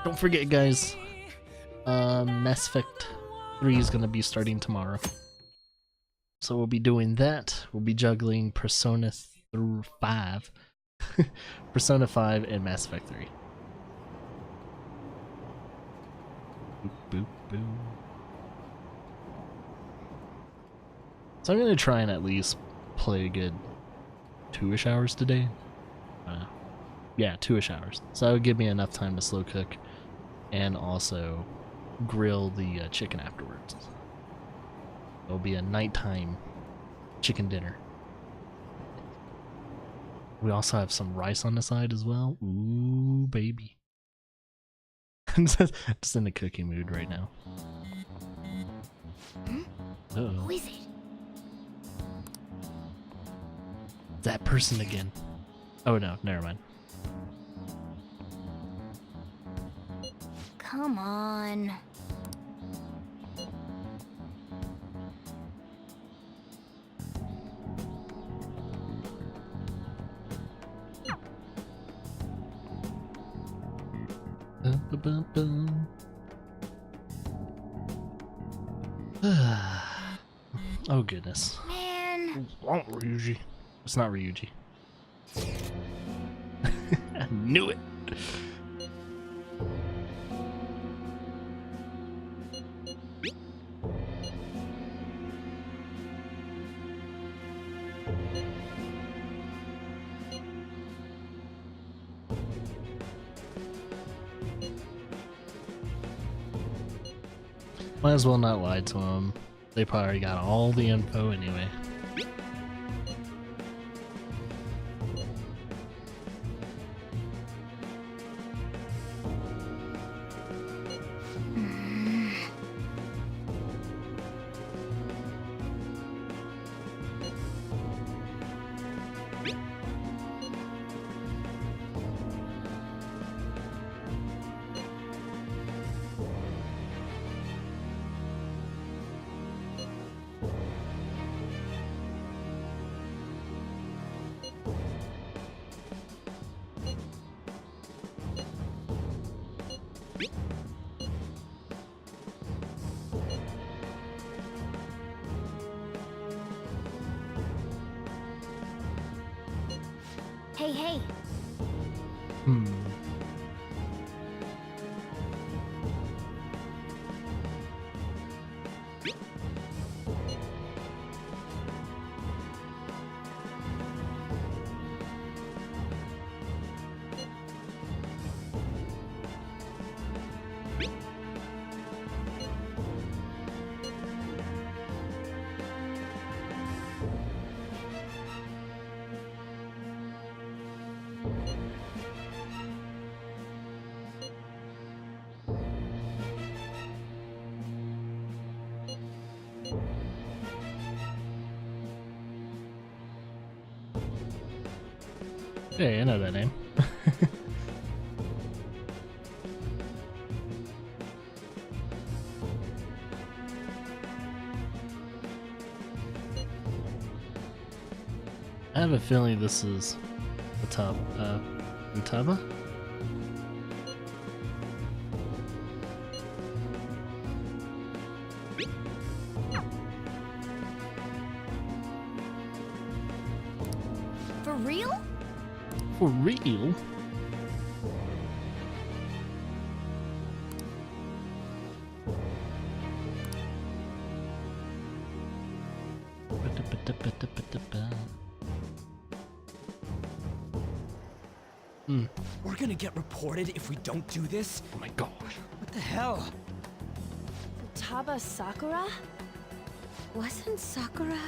Don't forget, guys. Mass Effect 3 is gonna be starting tomorrow. So we'll be doing that. We'll be juggling Persona 5. Persona 5 and Mass Effect 3. Boop, boop, boop. So I'm gonna try and at least play a good 2-ish hours today. Yeah, 2-ish hours. So that would give me enough time to slow cook and also grill the chicken afterwards. It'll be a nighttime chicken dinner. We also have some rice on the side as well. Ooh, baby. I'm just in the cooking mood right now. Uh-oh. Who is it? That person again. Oh no, never mind. Come on. Oh goodness. Man. Oh, Ryuji. It's not Ryuji. I knew it. Might as well not lie to them. They probably got all the info anyway. Hey, hey. Hey, I know that name. I have a feeling this is the top, Futaba? For real? For real? We're gonna get reported if we don't do this? Oh my gosh. What the hell? Futaba Sakura? Wasn't Sakura...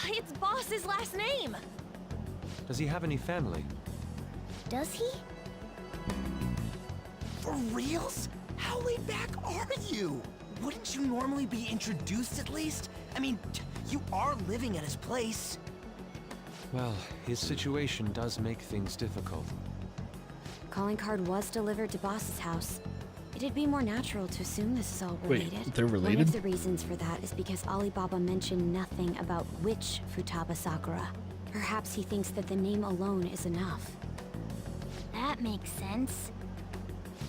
It's Boss's last name! Does he have any family? Does he? For reals? How laid back are you? Wouldn't you normally be introduced at least? I mean, you are living at his place. Well, his situation does make things difficult. Calling card was delivered to Boss's house. It'd be more natural to assume this is all Wait, related. they're One related? of the reasons for that is because Alibaba mentioned nothing about which Futaba Sakura. Perhaps he thinks that the name alone is enough. That makes sense.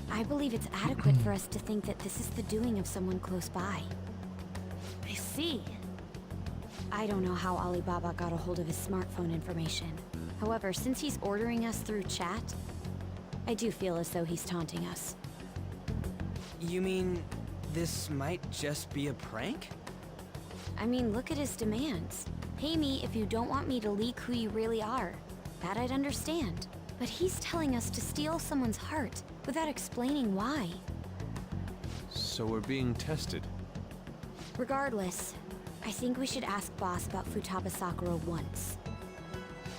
I believe it's adequate for us to think that this is the doing of someone close by. I see. I don't know how Alibaba got a hold of his smartphone information. However, since he's ordering us through chat, I do feel as though he's taunting us. You mean this might just be a prank? I mean, look at his demands. Pay me if you don't want me to leak who you really are. That I'd understand. But he's telling us to steal someone's heart without explaining why. So we're being tested. Regardless, I think we should ask Boss about Futaba Sakura once.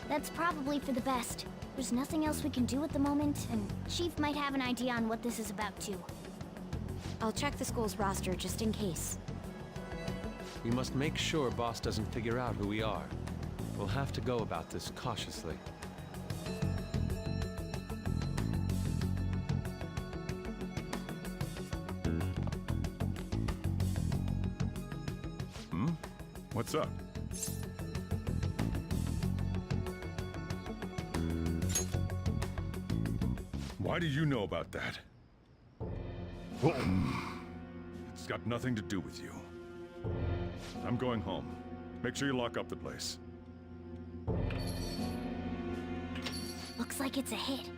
That's probably for the best. There's nothing else we can do at the moment, and Chief might have an idea on what this is about too. I'll check the school's roster just in case. We must make sure Boss doesn't figure out who we are. We'll have to go about this cautiously. What's up? Why do you know about that? It's got nothing to do with you. I'm going home. Make sure you lock up the place. Looks like it's a hit.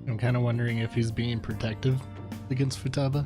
I'm kind of wondering if he's being protective against Futaba.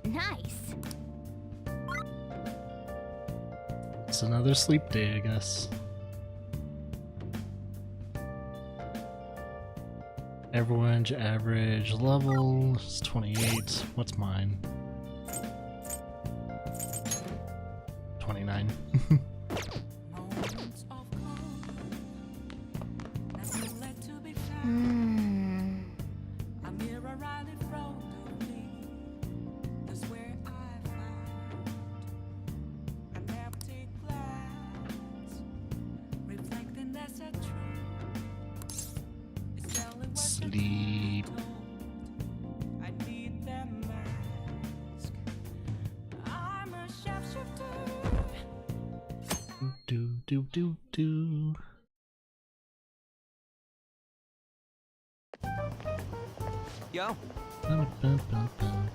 Nice. It's another sleep day, I guess. Everyone's average level is 28. What's mine? 29. Sleep. Do do do do. Yo, Ba, ba, ba, ba.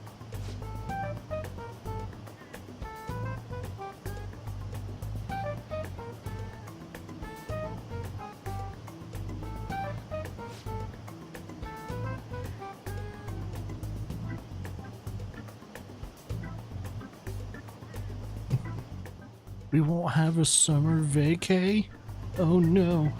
We won't have a summer vacay? Oh no.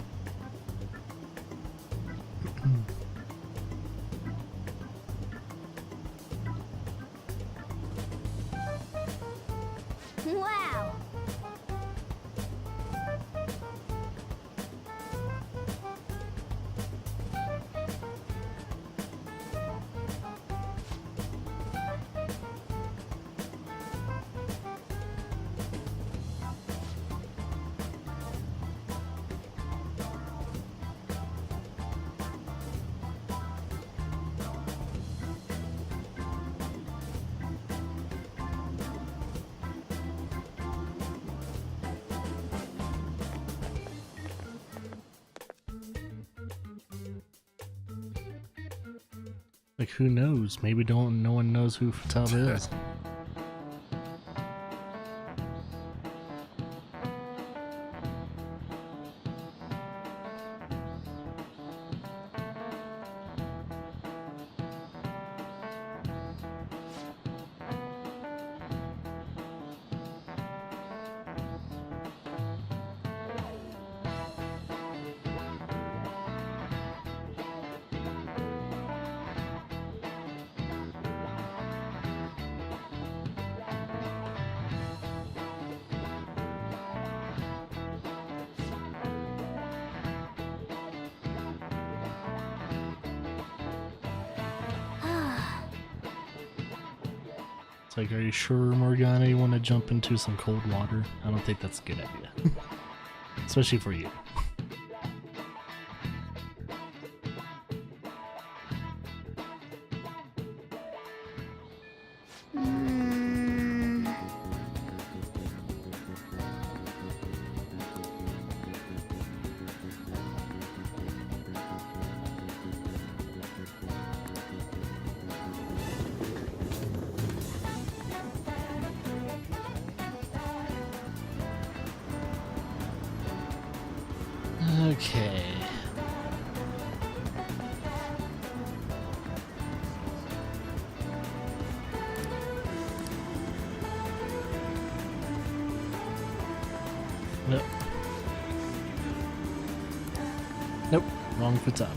Wow. Like, who knows? Maybe no one knows who Futaba is. It's like, are you sure, Morgana, you want to jump into some cold water? I don't think that's a good idea. Especially for you. Okay. Nope. Nope. Wrong Futaba.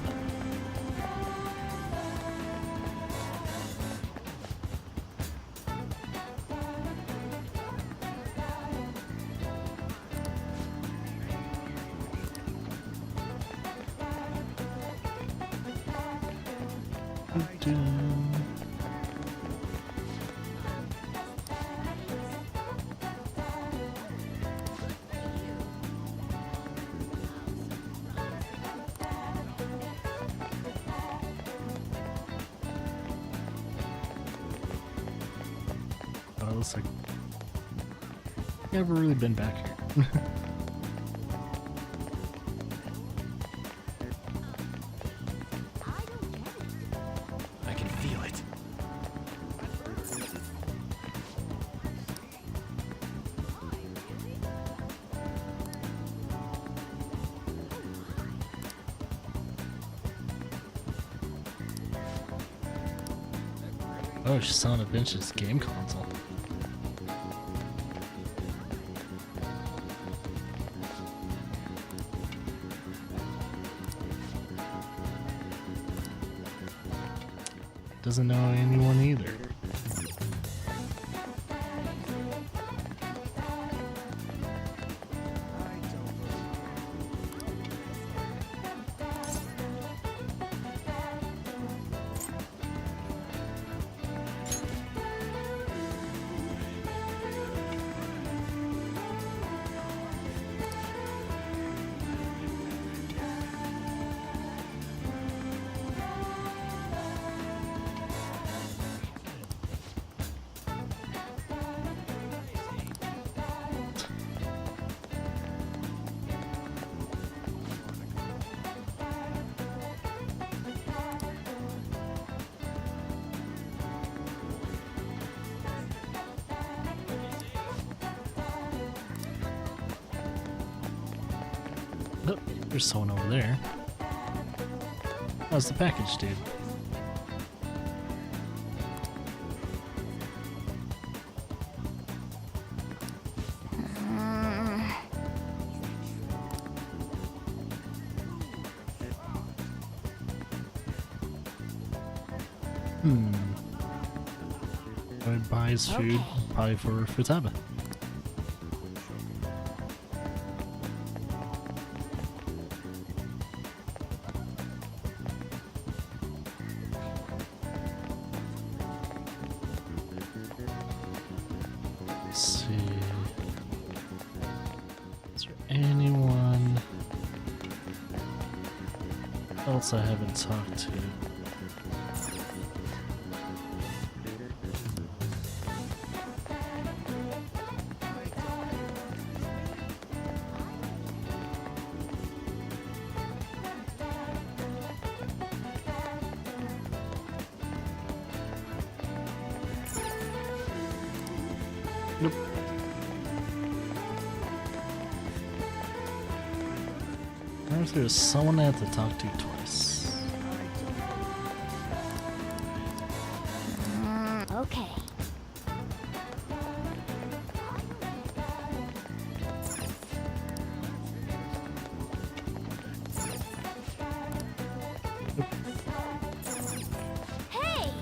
Oh, it looks like never really been back here. I can feel it. Oh, she's selling a vintage game console. Doesn't know anyone either. Oh, there's someone over there. How's the package, dude? I buys food, probably for Futaba. Let's see. Is there anyone else I haven't talked to? wonder if there's someone I have to talk to twice. Okay. Hey!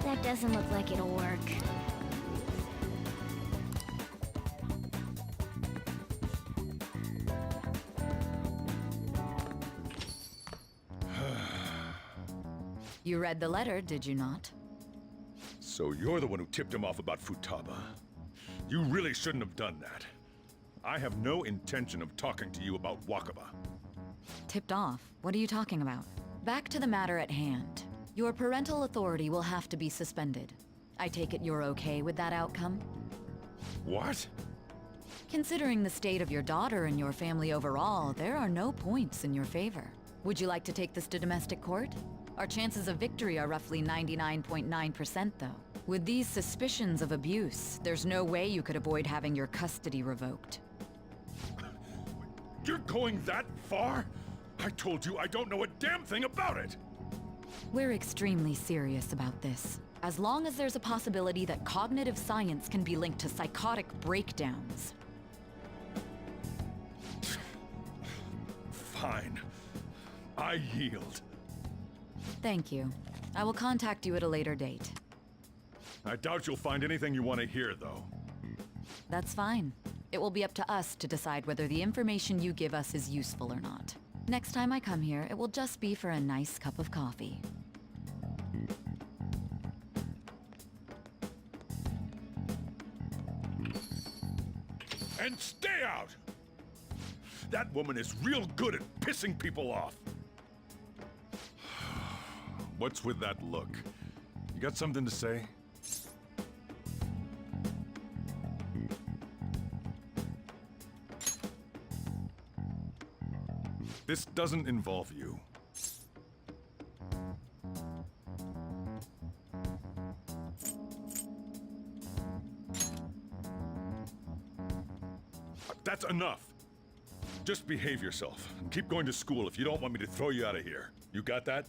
That doesn't look like it'll work. You read the letter, did you not? So you're the one who tipped him off about Futaba. You really shouldn't have done that. I have no intention of talking to you about Wakaba. Tipped off? What are you talking about? Back to the matter at hand. Your parental authority will have to be suspended. I take it you're okay with that outcome? What? Considering the state of your daughter and your family overall, there are no points in your favor. Would you like to take this to domestic court? Our chances of victory are roughly 99.9%, though. With these suspicions of abuse, there's no way you could avoid having your custody revoked. You're going that far? I told you I don't know a damn thing about it! We're extremely serious about this. As long as there's a possibility that cognitive science can be linked to psychotic breakdowns. Fine. I yield. Thank you. I will contact you at a later date. I doubt you'll find anything you want to hear, though. That's fine. It will be up to us to decide whether the information you give us is useful or not. Next time I come here, it will just be for a nice cup of coffee. And stay out! That woman is real good at pissing people off. What's with that look? You got something to say? This doesn't involve you. That's enough. Just behave yourself and keep going to school if you don't want me to throw you out of here. You got that?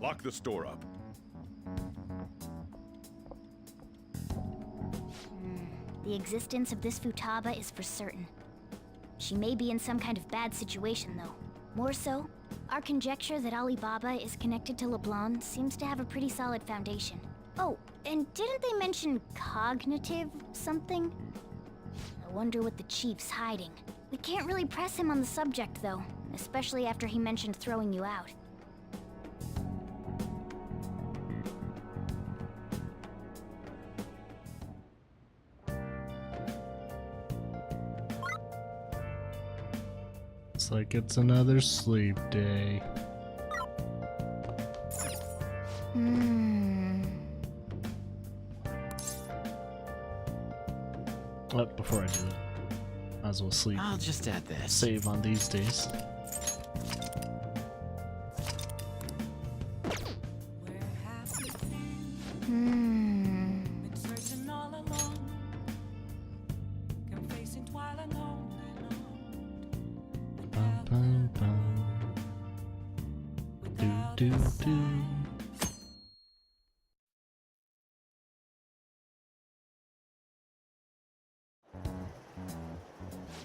Lock the store up. The existence of this Futaba is for certain. She may be in some kind of bad situation, though. More so, our conjecture that Alibaba is connected to LeBlanc seems to have a pretty solid foundation. Oh, and didn't they mention cognitive something? I wonder what the chief's hiding. We can't really press him on the subject, though, especially after he mentioned throwing you out. Looks like it's another sleep day. Oh, before I do it, might as well sleep. I'll just add this. Save on these days. Bum, bum, bum. Do, do, do.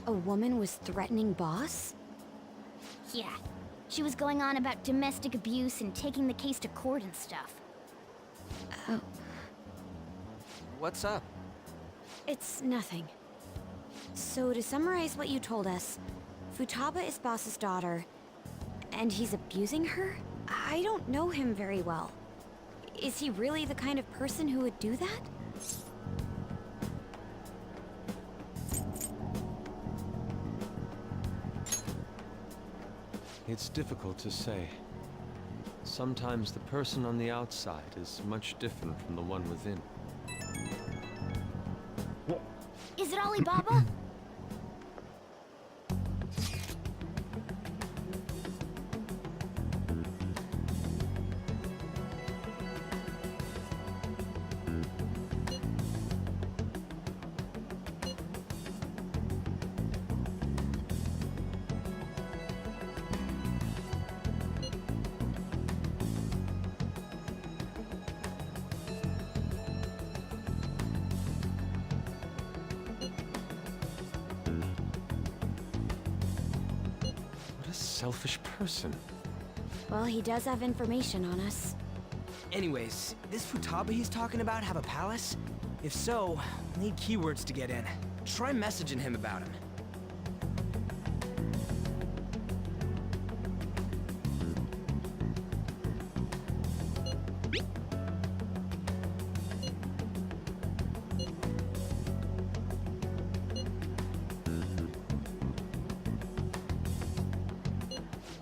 A woman was threatening Boss? Yeah, she was going on about domestic abuse and taking the case to court and stuff. Oh, What's up? it's nothing. So to summarize what you told us, Futaba is Boss's daughter, and he's abusing her? I don't know him very well. Is he really the kind of person who would do that? It's difficult to say. Sometimes the person on the outside is much different from the one within. Is it Alibaba? selfish person. Well, he does have information on us. Anyways, this Futaba he's talking about have a palace? If so, we'll need keywords to get in. Try messaging him about him.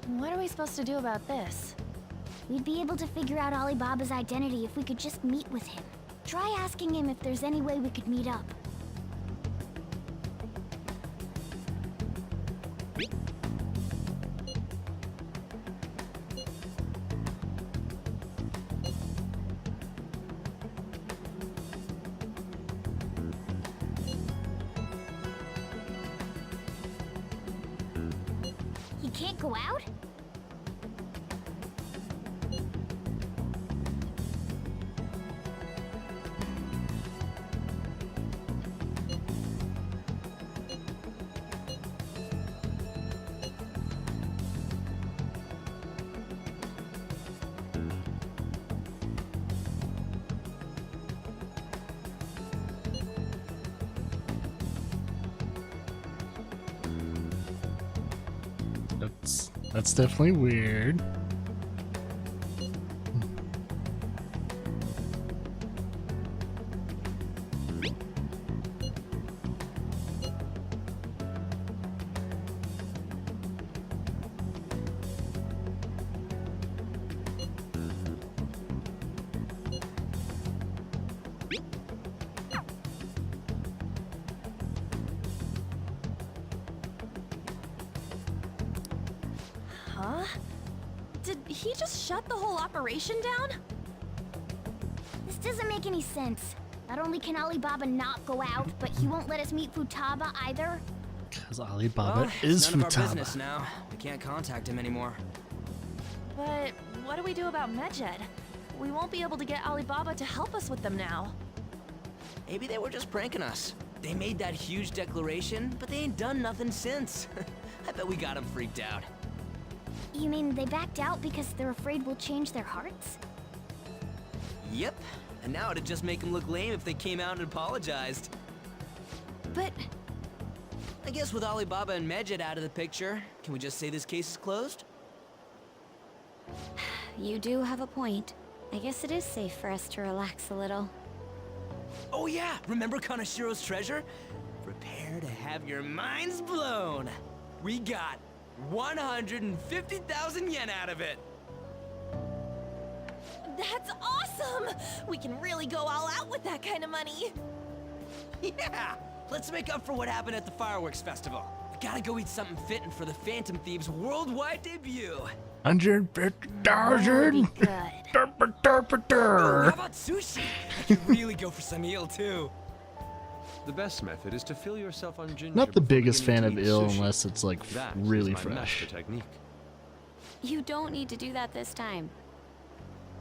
What are we supposed to do about this? We'd be able to figure out Alibaba's identity if we could just meet with him. Try asking him if there's any way we could meet up. He can't go out? That's definitely weird. Huh? Did he just shut the whole operation down? This doesn't make any sense. Not only can Alibaba not go out, but he won't let us meet Futaba either. Because Alibaba Well, is it's none of our business Futaba. now. We can't contact him anymore. But what do we do about Medjed? We won't be able to get Alibaba to help us with them now. Maybe they were just pranking us. They made that huge declaration, but they ain't done nothing since. I bet we got them freaked out. You mean they backed out because they're afraid we'll change their hearts? Yep. And now it'd just make them look lame if they came out and apologized. But I guess with Alibaba and Medjed out of the picture, can we just say this case is closed? You do have a point. I guess it is safe for us to relax a little. Oh yeah, remember Kanashiro's treasure? Prepare to have your minds blown. We got 150,000 yen out of it. that's awesome! We can really go all out with that kind of money. Yeah, let's make up for what happened at the fireworks festival. We gotta go eat something fitting for the Phantom Thieves' worldwide debut. 150,000. Good. Oh, how about sushi? I could really go for some eel too. The best method is to fill yourself on ginger. Not the before biggest fan beginning of to eat ill sushi. unless it's like That really is my fresh. master technique. You don't need to do that this time.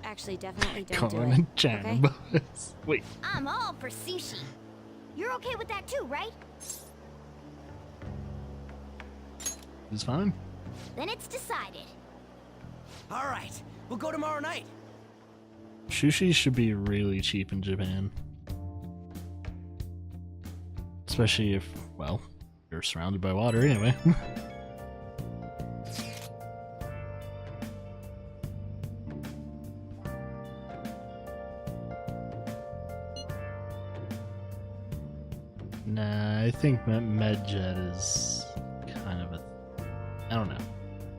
Actually, definitely don't do Calling it. in China. Okay? boys. Wait, I'm all for sushi. You're okay with that too, right? it's fine. Then it's decided. All right, we'll go tomorrow night. Sushi should be really cheap in Japan. Especially if, well, you're surrounded by water anyway. Nah, I think Medjed is kind of a... I don't know.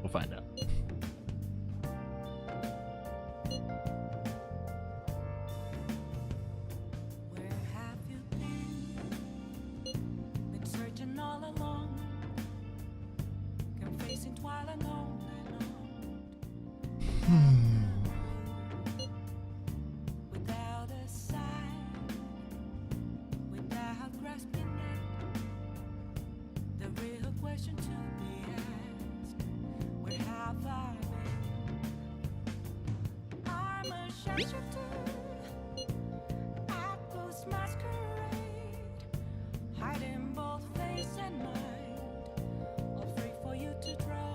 We'll find out. Where have you been? Been searching all along, confessing while alone without a sign, without grasping it. The real question to be asked: where have I been? I'm a shapeshifter. Atlas masquerade, hiding both face and mind, all free for you to draw.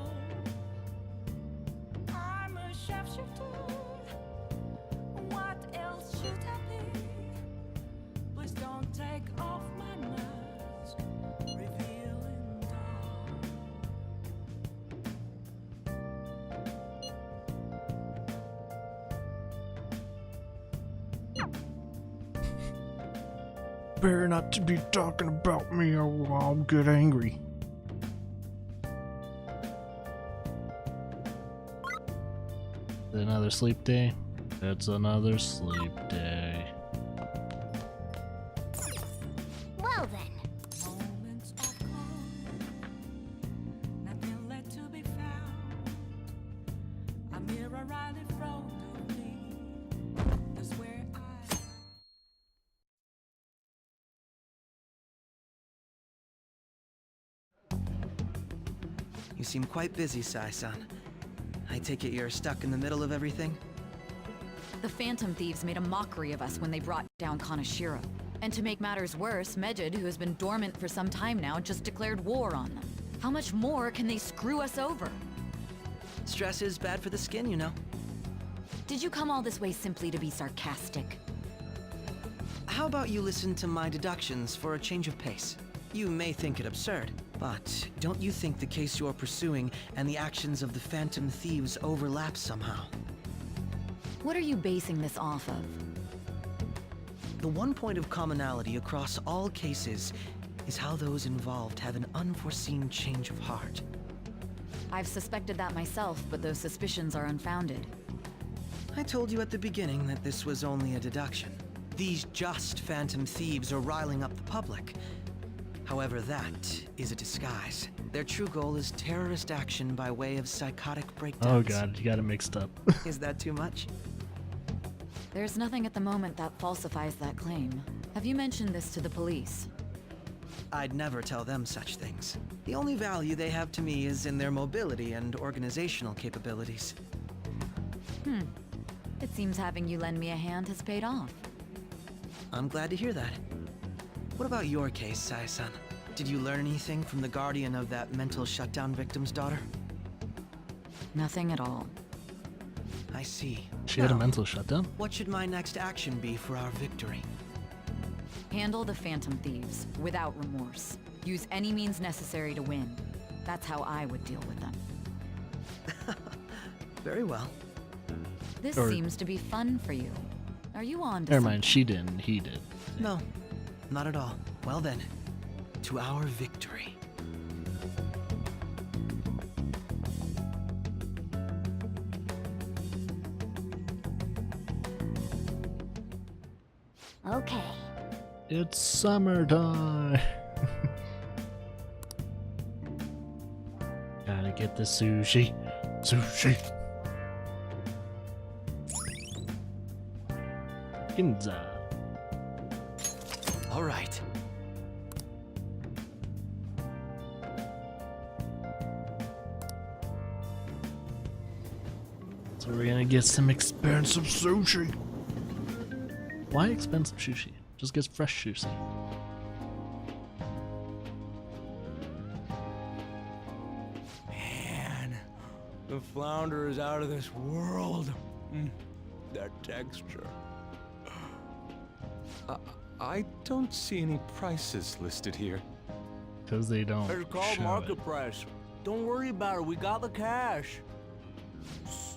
better not to be talking about me or I'll get angry. Another sleep day? It's another sleep day. Well then. Moments of calm, nothing left to be found. A mirror right in front of me. That's where I. You seem quite busy, Sai-san. I take it you're stuck in the middle of everything? The Phantom Thieves made a mockery of us when they brought down Kanashiro. And to make matters worse, Medjed, who has been dormant for some time now, just declared war on them. How much more can they screw us over? Stress is bad for the skin, you know. Did you come all this way simply to be sarcastic? How about you listen to my deductions for a change of pace? You may think it absurd, but don't you think the case you're pursuing and the actions of the Phantom Thieves overlap somehow? What are you basing this off of? The one point of commonality across all cases is how those involved have an unforeseen change of heart. I've suspected that myself, but those suspicions are unfounded. I told you at the beginning that this was only a deduction. These just Phantom Thieves are riling up the public. However, that is a disguise. Their true goal is terrorist action by way of psychotic breakdowns. Oh god, you got it mixed up. Is that too much? There's nothing at the moment that falsifies that claim. Have you mentioned this to the police? I'd never tell them such things. The only value they have to me is in their mobility and organizational capabilities. It seems having you lend me a hand has paid off. I'm glad to hear that. What about your case, Sai-san? Did you learn anything from the guardian of that mental shutdown victim's daughter? Nothing at all. I see. She had a Now, mental shutdown? what should my next action be for our victory? Handle the Phantom Thieves, without remorse. Use any means necessary to win. That's how I would deal with them. Very well. This Or- seems to be fun for you. Are you on to Never something? mind, she didn't, he did. No, not at all. Well then, to our victory. Okay. It's summertime! Gotta get the sushi. Sushi! Ginza. All right. So we're gonna get some expensive sushi. Why expensive sushi? Just get fresh sushi. Man, the flounder is out of this world. That texture. I don't see any prices listed here. Because they don't It's called show market it. price. Don't worry about it. We got the cash.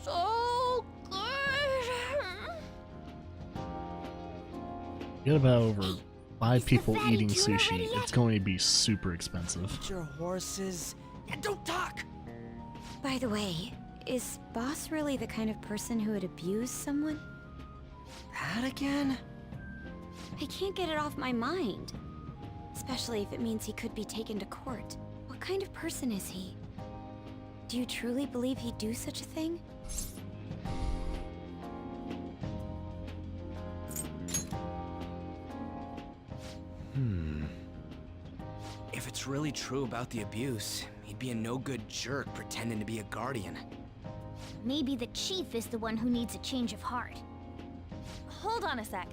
So good. Get about over 5 Is the people fatty eating tuna sushi. ready It's yet? going to be super expensive. Get your horses and don't talk. By the way, is Boss really the kind of person who would abuse someone? That again? I can't get it off my mind. Especially if it means he could be taken to court. What kind of person is he? Do you truly believe he'd do such a thing? If it's really true about the abuse, he'd be a no-good jerk pretending to be a guardian. Maybe the chief is the one who needs a change of heart. Hold on a sec.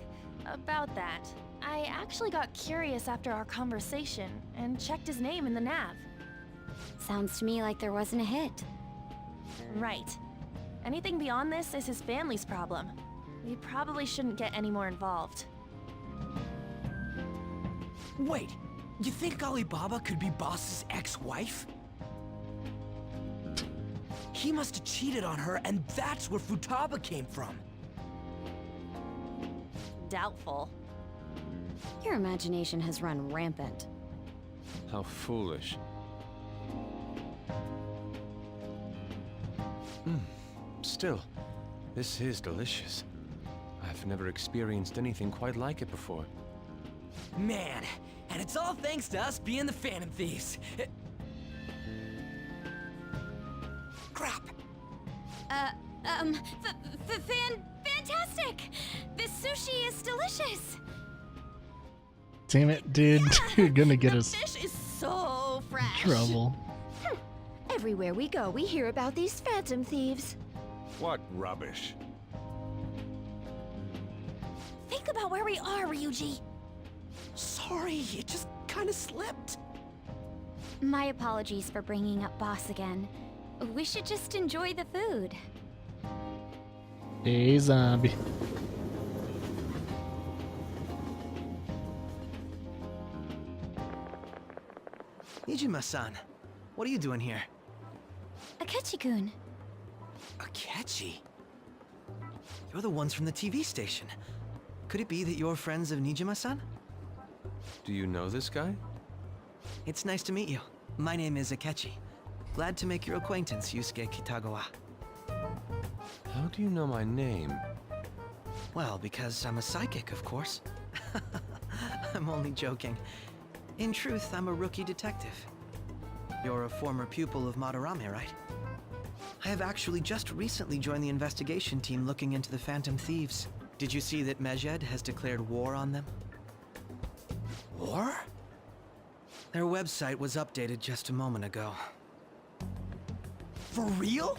About that, I actually got curious after our conversation and checked his name in the nav. Sounds to me like there wasn't a hit. Right. Anything beyond this is his family's problem. We probably shouldn't get any more involved. Wait, you think Alibaba could be Boss's ex-wife? He must have cheated on her, and that's where Futaba came from. Doubtful. Your imagination has run rampant. How foolish. Still, this is delicious. I've never experienced anything quite like it before. Man, and it's all thanks to us being the Phantom Thieves. Crap! Fantastic! This sushi is delicious! Damn it, dude. You're gonna get The us fish is so in fresh. trouble. Everywhere we go, we hear about these phantom thieves. What rubbish. Think about where we are, Ryuji. Sorry, it just kind of slipped. My apologies for bringing up Boss again. We should just enjoy the food. Hey, zombie. Nijima-san, what are you doing here? Akechi-kun. Akechi? You're the ones from the TV station. Could it be that you're friends of Nijima-san? Do you know this guy? It's nice to meet you. My name is Akechi. Glad to make your acquaintance, Yusuke Kitagawa. How do you know my name? Well, because I'm a psychic, of course. I'm only joking. In truth, I'm a rookie detective. You're a former pupil of Madarame, right? I have actually just recently joined the investigation team looking into the Phantom Thieves. Did you see that Medjed has declared war on them? War? Their website was updated just a moment ago. For real?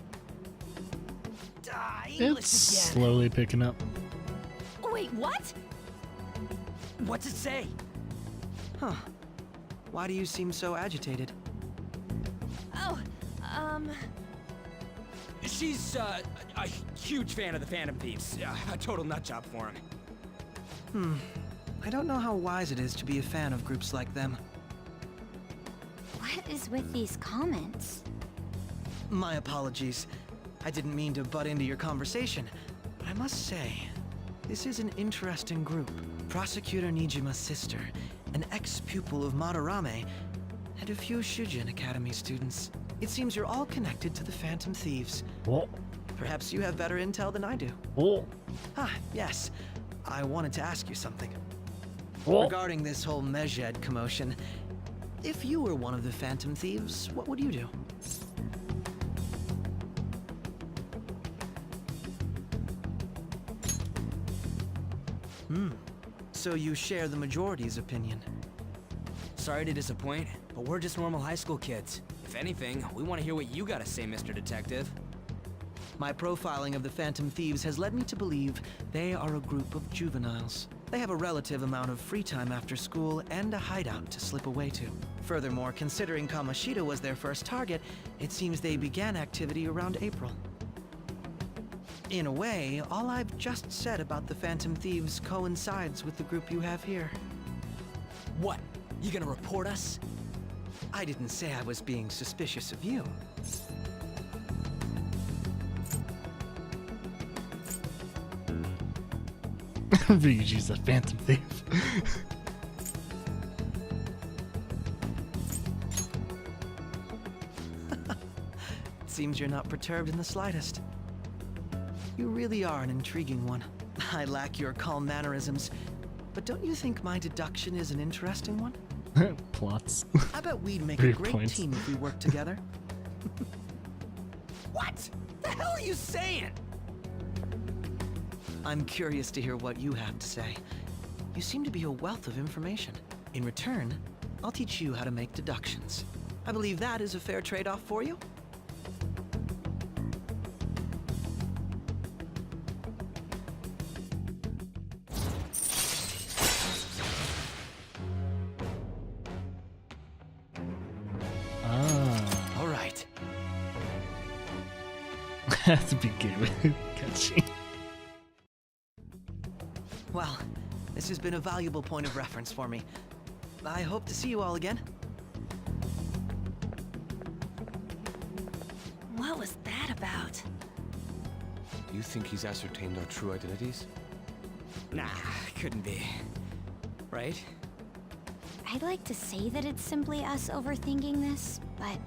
It's slowly picking up. Wait, what? What's it say? Huh. Why do you seem so agitated? Oh, She's, a huge fan of the Phantom Thieves. A total nutjob for him. I don't know how wise it is to be a fan of groups like them. What is with these comments? My apologies. I didn't mean to butt into your conversation, but I must say, this is an interesting group. Prosecutor Nijima's sister, an ex-pupil of Madarame, and a few Shujin Academy students. It seems you're all connected to the Phantom Thieves. Oh, Perhaps you have better intel than I do. oh, Ah, yes. I wanted to ask you something. oh. Regarding this whole Medjed commotion, if you were one of the Phantom Thieves, what would you do? So you share the majority's opinion. Sorry to disappoint, but we're just normal high school kids. If anything, we want to hear what you gotta say, Mr. Detective. My profiling of the Phantom Thieves has led me to believe they are a group of juveniles. They have a relative amount of free time after school and a hideout to slip away to. Furthermore, considering Kamoshida was their first target, it seems they began activity around April. In a way, all I've just said about the Phantom Thieves coincides with the group you have here. What? You gonna report us? I didn't say I was being suspicious of you. Ryuji's a phantom thief. Seems you're not perturbed in the slightest. You really are an intriguing one. I lack your calm mannerisms, but don't you think my deduction is an interesting one? Plots. I bet we'd make a Great great points. team if we worked together. What? The hell are you saying? I'm curious to hear what you have to say. You seem to be a wealth of information. In return, I'll teach you how to make deductions. I believe that is a fair trade-off for you. Ah. All right. Has to begin with catchy. Well, this has been a valuable point of reference for me. I hope to see you all again. what was that about? You think he's ascertained our true identities? Nah, couldn't be. right? I'd like to say that it's simply us overthinking this, but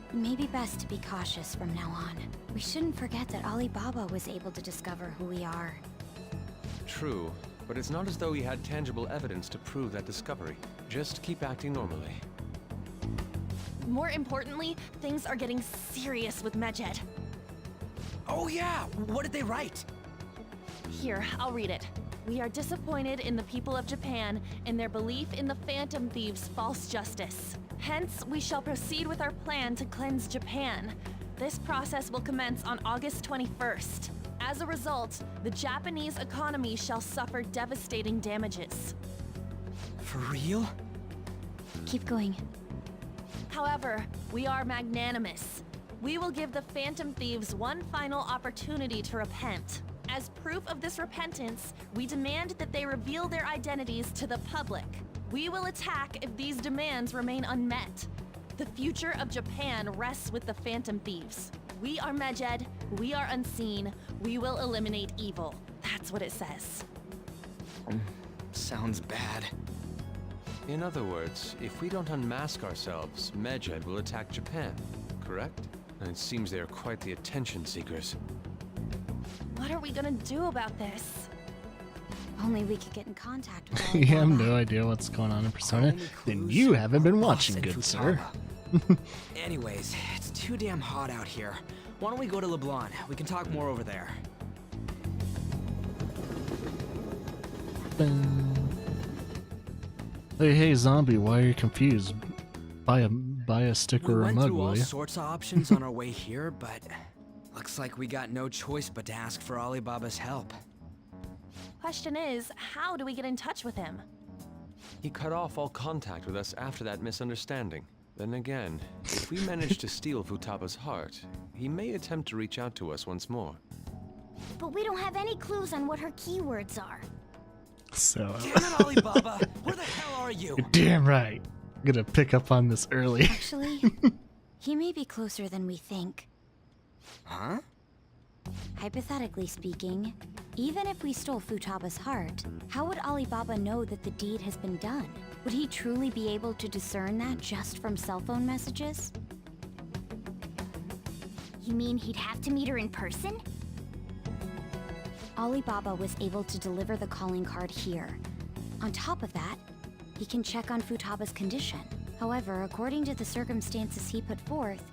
it may be best to be cautious from now on. We shouldn't forget that Alibaba was able to discover who we are. True, but it's not as though he had tangible evidence to prove that discovery. Just keep acting normally. More importantly, things are getting serious with Medjed. Oh yeah, what did they write? Here, I'll read it. We are disappointed in the people of Japan in their belief in the Phantom Thieves' false justice. Hence, we shall proceed with our plan to cleanse Japan. This process will commence on August 21st. As a result, the Japanese economy shall suffer devastating damages. For real? Keep going. However, we are magnanimous. We will give the Phantom Thieves one final opportunity to repent. As proof of this repentance, we demand that they reveal their identities to the public. We will attack if these demands remain unmet. The future of Japan rests with the Phantom Thieves. We are Medjed, we are unseen, we will eliminate evil. That's what it says. Sounds bad. In other words, if we don't unmask ourselves, Medjed will attack Japan, correct? And it seems they are quite the attention seekers. What are we gonna do about this? Only we could get in contact with You have Alibaba. no idea what's going on in Persona? Only Then clues you haven't been are watching, Boss and good sir. Futaba. Anyways, it's too damn hot out here. Why don't we go to LeBlanc? We can talk more over there. Hey, zombie, why are you confused? Buy a stick We or a went mug, through all will you? sorts of options on our way here, but looks like we got no choice but to ask for Alibaba's help. Question is, how do we get in touch with him? He cut off all contact with us after that misunderstanding. Then again, if we manage to steal Futaba's heart, he may attempt to reach out to us once more. But we don't have any clues on what her keywords are. So, Damn it, Alibaba! Where the hell are you? you're damn right. I'm gonna pick up on this early. Actually, he may be closer than we think. Huh? Hypothetically speaking, even if we stole Futaba's heart, how would Alibaba know that the deed has been done? Would he truly be able to discern that just from cell phone messages? You mean he'd have to meet her in person? Alibaba was able to deliver the calling card here. On top of that, he can check on Futaba's condition. However, according to the circumstances he put forth,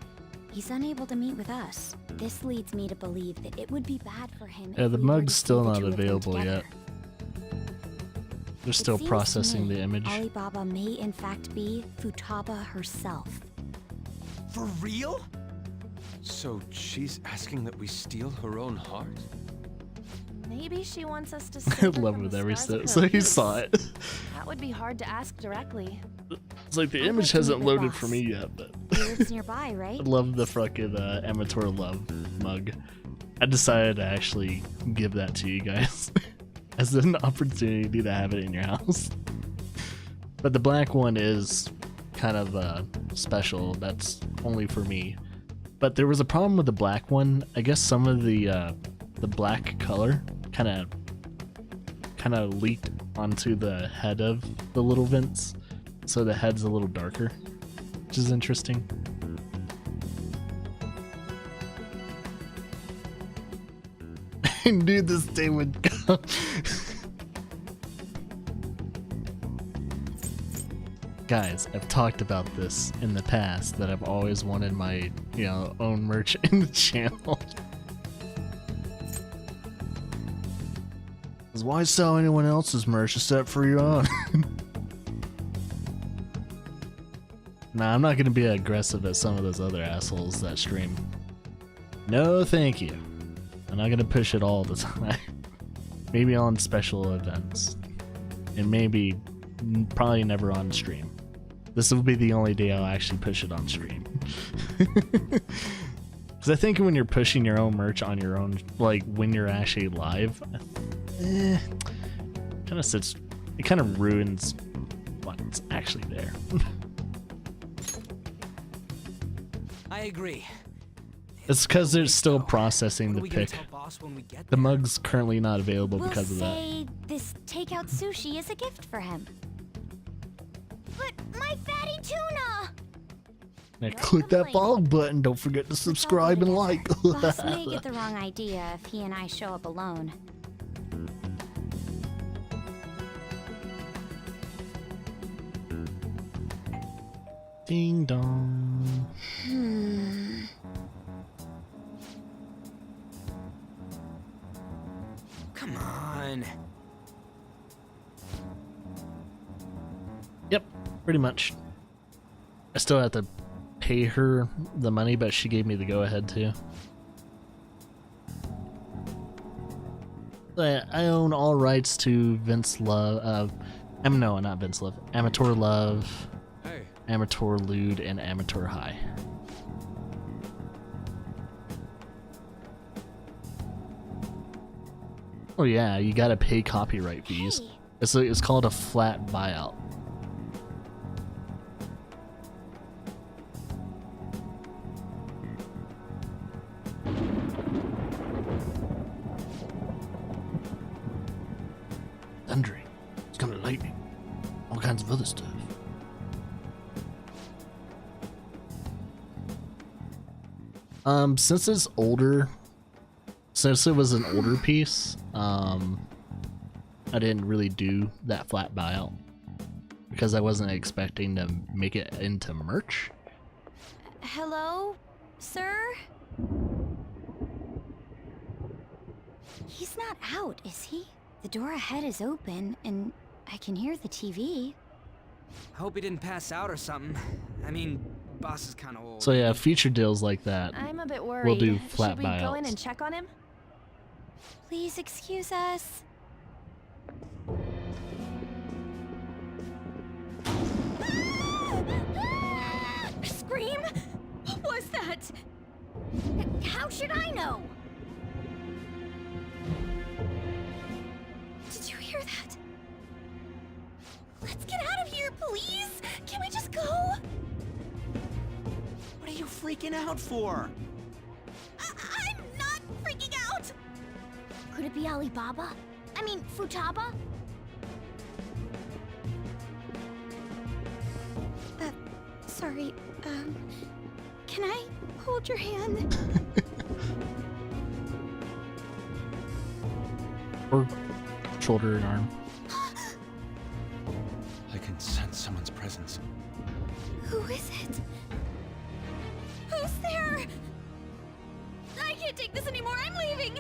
he's unable to meet with us. This leads me to believe that it would be bad for him Yeah, if the we were mug's to see still the not two of them available together. yet. They're It still seems to processing me the image. Alibaba may in fact be Futaba herself. For real? So she's asking that we steal her own heart? Maybe she wants us to I save her love from with the every scars of step. her So he abuse. saw it. That would be hard to ask directly. It's like the I'd image like to hasn't meet the loaded for boss. me yet, but He lives nearby, right? I love the fucking Amateur Love mug. I decided to actually give that to you guys as an opportunity to have it in your house. But the black one is kind of special. That's only for me. But there was a problem with the black one. I guess some of the black color kind of leaked onto the head of the little vents, so the head's a little darker, which is interesting. I knew this day would come. Guys, I've talked about this in the past, that I've always wanted my, own merch in the channel. 'Cause why sell anyone else's merch except for your own? Nah, I'm not gonna be aggressive as some of those other assholes that stream. No, thank you. I'm not gonna push it all the time. Maybe on special events. And maybe, probably never on stream. This will be the only day I'll actually push it on stream. Because I think when you're pushing your own merch on your own, like when you're actually live, it kind of ruins what's actually there. I agree. It's because they're still So, processing what the are we gonna pic tell Boss boss when we get The there. mug's currently not available We'll because of that. say this takeout sushi is a gift for him. But my fatty tuna! Now click that follow button. Don't forget to subscribe and like. Boss may get the wrong idea if he and I show up alone. Ding dong. Come on. Yep, pretty much. I still have to pay her the money, but she gave me the go-ahead too. I own all rights to Vince Love. No, not Vince Love. Amateur Love, Hey, Amateur Lewd, and Amateur High. Oh yeah, you gotta pay copyright fees. Hey. It's called a flat buyout. Thundering. It's gonna lightning. All kinds of other stuff. Since it's older, since it was an older piece, I didn't really do that flat buyout because I wasn't expecting to make it into merch. Hello, sir? He's not out, is he? The door ahead is open, and I can hear the TV. Hope he didn't pass out or something. I mean, boss is kind of old. So yeah, future deals like that. I'm a bit worried. We'll do flat Should we go in buyouts. and check on him? Please excuse us. Scream? What was that? How should I know? Did you hear that? Let's get out of here, please! Can we just go? What are you freaking out for? I'm not freaking out! Could it be Alibaba? I mean, Futaba? Sorry, can I hold your hand? Or shoulder and arm. I can sense someone's presence. Who is it? Who's there? I can't take this anymore, I'm leaving!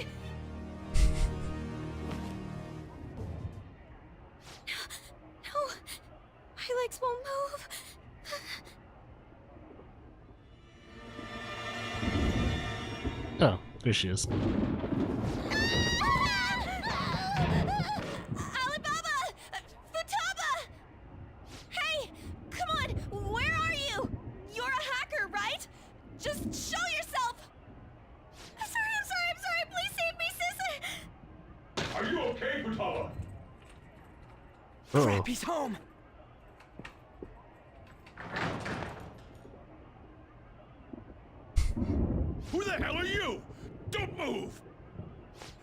No, my legs won't move. Oh, there she is. Alibaba! Futaba! Hey! Come on! Where are you? You're a hacker, right? Just show yourself! I'm sorry! Please save me, sis! Are you okay, Futaba? Crap, he's home. Who the hell are you? Don't move!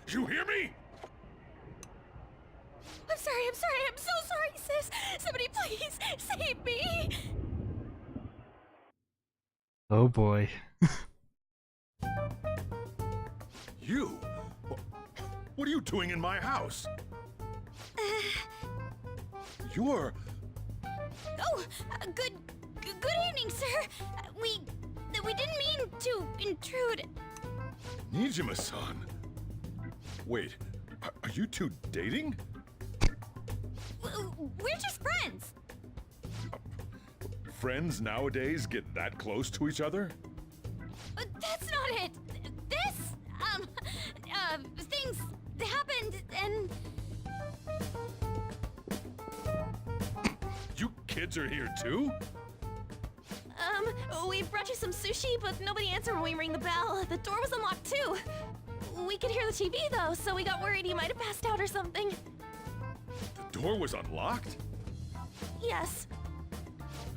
You hear me? I'm sorry! I'm so sorry, sis! Somebody please save me! Oh boy. You? What are you doing in my house? You're... Oh, good evening, sir. We didn't mean to intrude. Nijima-san. Wait, are you two dating? We're just friends. Friends nowadays get that close to each other? But that's not it. This, things happened and... You kids are here too? We brought you some sushi, but nobody answered when we rang the bell. The door was unlocked too. We could hear the TV though, so we got worried he might have passed out or something. The door was unlocked? Yes.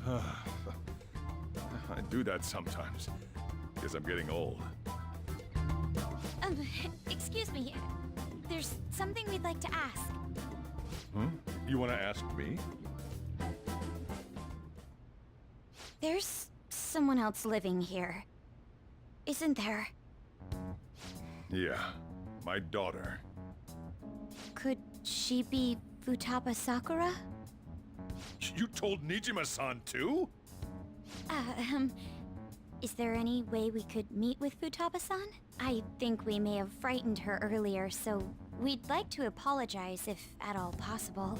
I do that sometimes, because I'm getting old. Excuse me. There's something we'd like to ask. Hmm? You want to ask me? There's someone else living here, isn't there? Yeah, my daughter. Could she be Futaba Sakura? You told Nijima-san too? Is there any way we could meet with Futaba-san? I think we may have frightened her earlier, so we'd like to apologize if at all possible.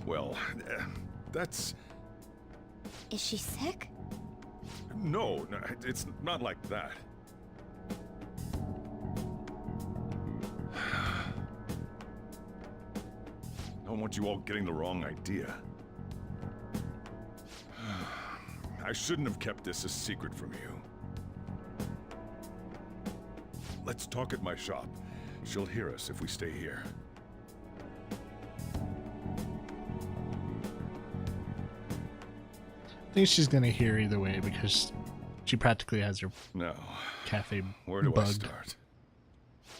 Well, that's... Is she sick? No, it's not like that. I don't want you all getting the wrong idea. I shouldn't have kept this a secret from you. Let's talk at my shop. She'll hear us if we stay here. I think she's gonna hear either way because she practically has her Now, cafe where do I bugged. start?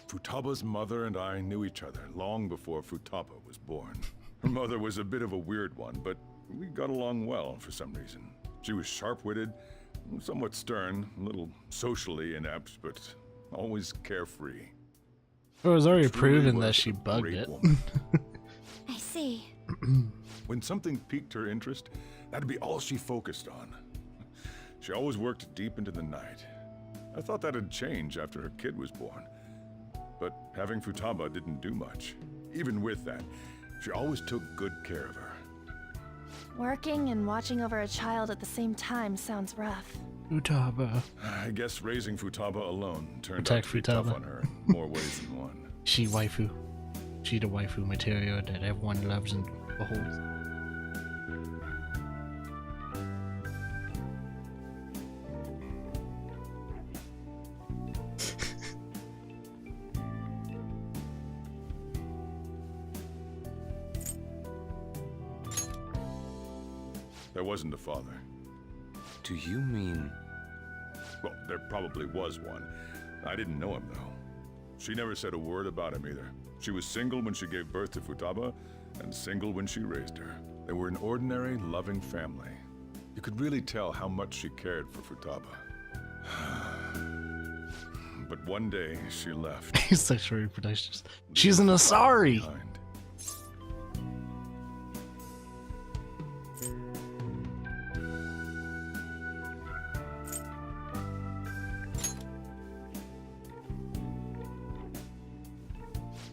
Futaba's mother and I knew each other long before Futaba was born. Her mother was a bit of a weird one, but we got along well for some reason. She was sharp-witted, somewhat stern, a little socially inept, but always carefree. It was already Truly proven was that a she bugged great it. woman. I see. When something piqued her interest, that'd be all she focused on. She always worked deep into the night. I thought that'd change after her kid was born. But having Futaba didn't do much. Even with that, she always took good care of her. Working and watching over a child at the same time sounds rough. Futaba. I guess raising Futaba alone turned Protect out to be tough Futaba. on her in more ways than one. She waifu. She the waifu material that everyone loves and beholds. There wasn't a father. Do you mean... Well, there probably was one. I didn't know him, though. She never said a word about him either. She was single when she gave birth to Futaba, and single when she raised her. They were an ordinary, loving family. You could really tell how much she cared for Futaba. But one day, she left. Sexual reproduction. She's an Asari! behind.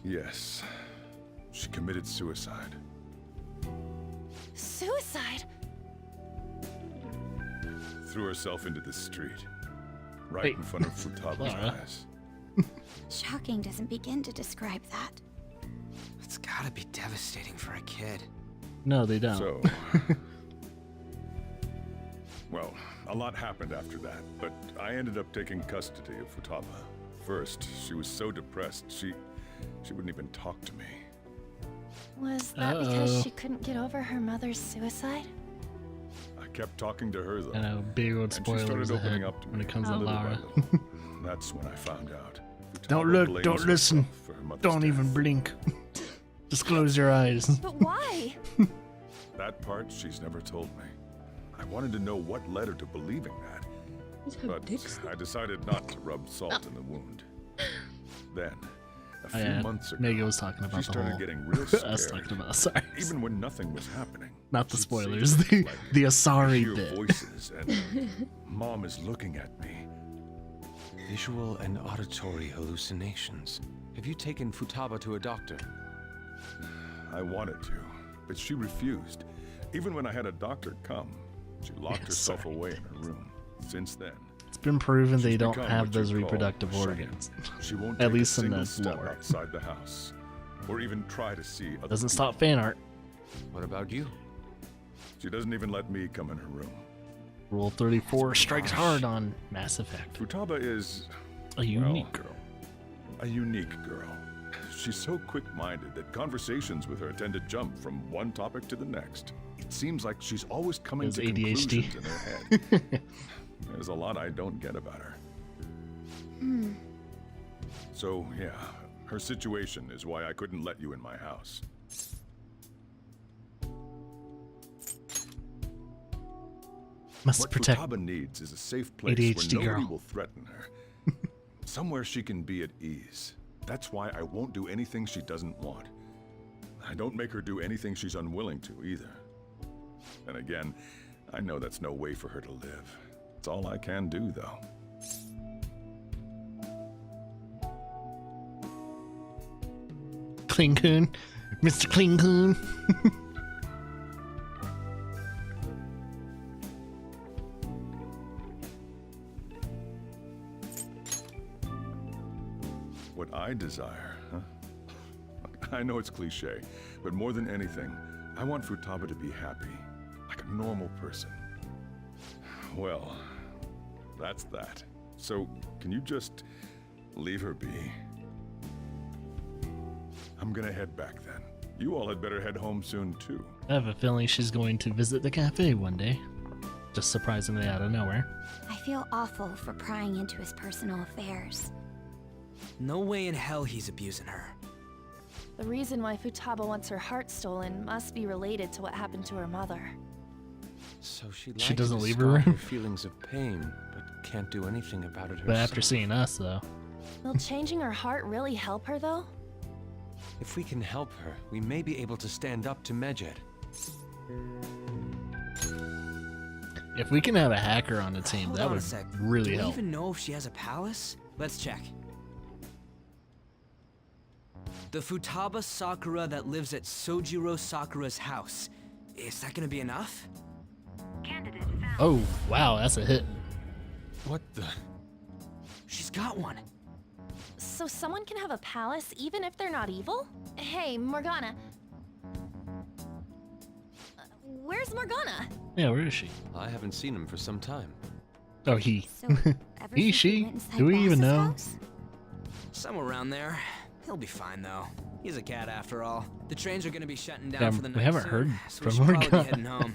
Yes. She committed suicide. Suicide? Threw herself into the street. Right Wait. in front of Futaba's Clara. eyes. Shocking doesn't begin to describe that. It's gotta be devastating for a kid. No, they don't. So... Well, a lot happened after that, but I ended up taking custody of Futaba. First, she was so depressed, she wouldn't even talk to me. Was that because she couldn't get over her mother's suicide? I kept talking to her, though. I know, big old and she spoilers started ahead opening up to when me it comes to little by Lara. little. That's when I found out. Don't Futaba look, blames don't listen, herself for her mother's don't even death. blink. Just close your eyes. But why? That part she's never told me. I wanted to know what led her to believing that. But I decided not to rub salt in the wound. Then, a few months ago, Megan was talking about she the started whole... getting real I scared. was talking about Asari. Even when nothing was happening. Not the she'd say spoilers, things the, like, the "I Asari hear bit. voices and Mom is looking at me. Visual and auditory hallucinations. Have you taken Futaba to a doctor? I wanted to, but she refused. Even when I had a doctor come, she locked herself away in her room. Since then, It's been proven they she's don't become have what you those call reproductive shy. organs. She won't At take least a in single the step lore. outside the house, or even try to see other Doesn't people. stop fan art. What about you? She doesn't even let me come in her room. Rule 34 strikes hard on Mass Effect. Futaba is A unique girl. a unique girl. She's so quick-minded that conversations with her tend to jump from one topic to the next. It seems like she's always coming Has to ADHD. conclusions in her head. There's a lot I don't get about her. So, yeah, her situation is why I couldn't let you in my house. Must What protect. Futaba needs is a safe place ADHD where nobody girl. will threaten her. Somewhere she can be at ease. That's why I won't do anything she doesn't want. I don't make her do anything she's unwilling to, either. And again, I know that's no way for her to live. It's all I can do, though. Klingoon. Mr. Klingoon. What I desire, huh? I know it's cliche, but more than anything, I want Futaba to be happy, like a normal person. Well, that's that. So, can you just leave her be? I'm gonna head back then. You all had better head home soon, too. I have a feeling she's going to visit the cafe one day. Just surprisingly out of nowhere. I feel awful for prying into his personal affairs. No way in hell he's abusing her. The reason why Futaba wants her heart stolen must be related to what happened to her mother. So she She likes doesn't to leave her discard room? feelings of pain, but can't do anything about it herself. But after seeing us, though. Will changing her heart really help her, though? If we can help her, we may be able to stand up to Medjed. If we can have a hacker on the team, Hold that on would a sec. really Do we help. even know if she has a palace? Let's check. The Futaba Sakura that lives at Sojiro Sakura's house. Is that gonna be enough? Oh, wow, that's a hit. What the? She's got one. So someone can have a palace even if they're not evil? Hey, Morgana. Where's Morgana? Yeah, where is she? I haven't seen him for some time. Oh, he. So, ever He, since she? we went inside Do we even Boss's know? house? Somewhere around there. He'll be fine though. He's a cat after all. The trains are gonna be shutting down Yeah, for the we night haven't soon, heard so from we should probably be Morgana. heading home.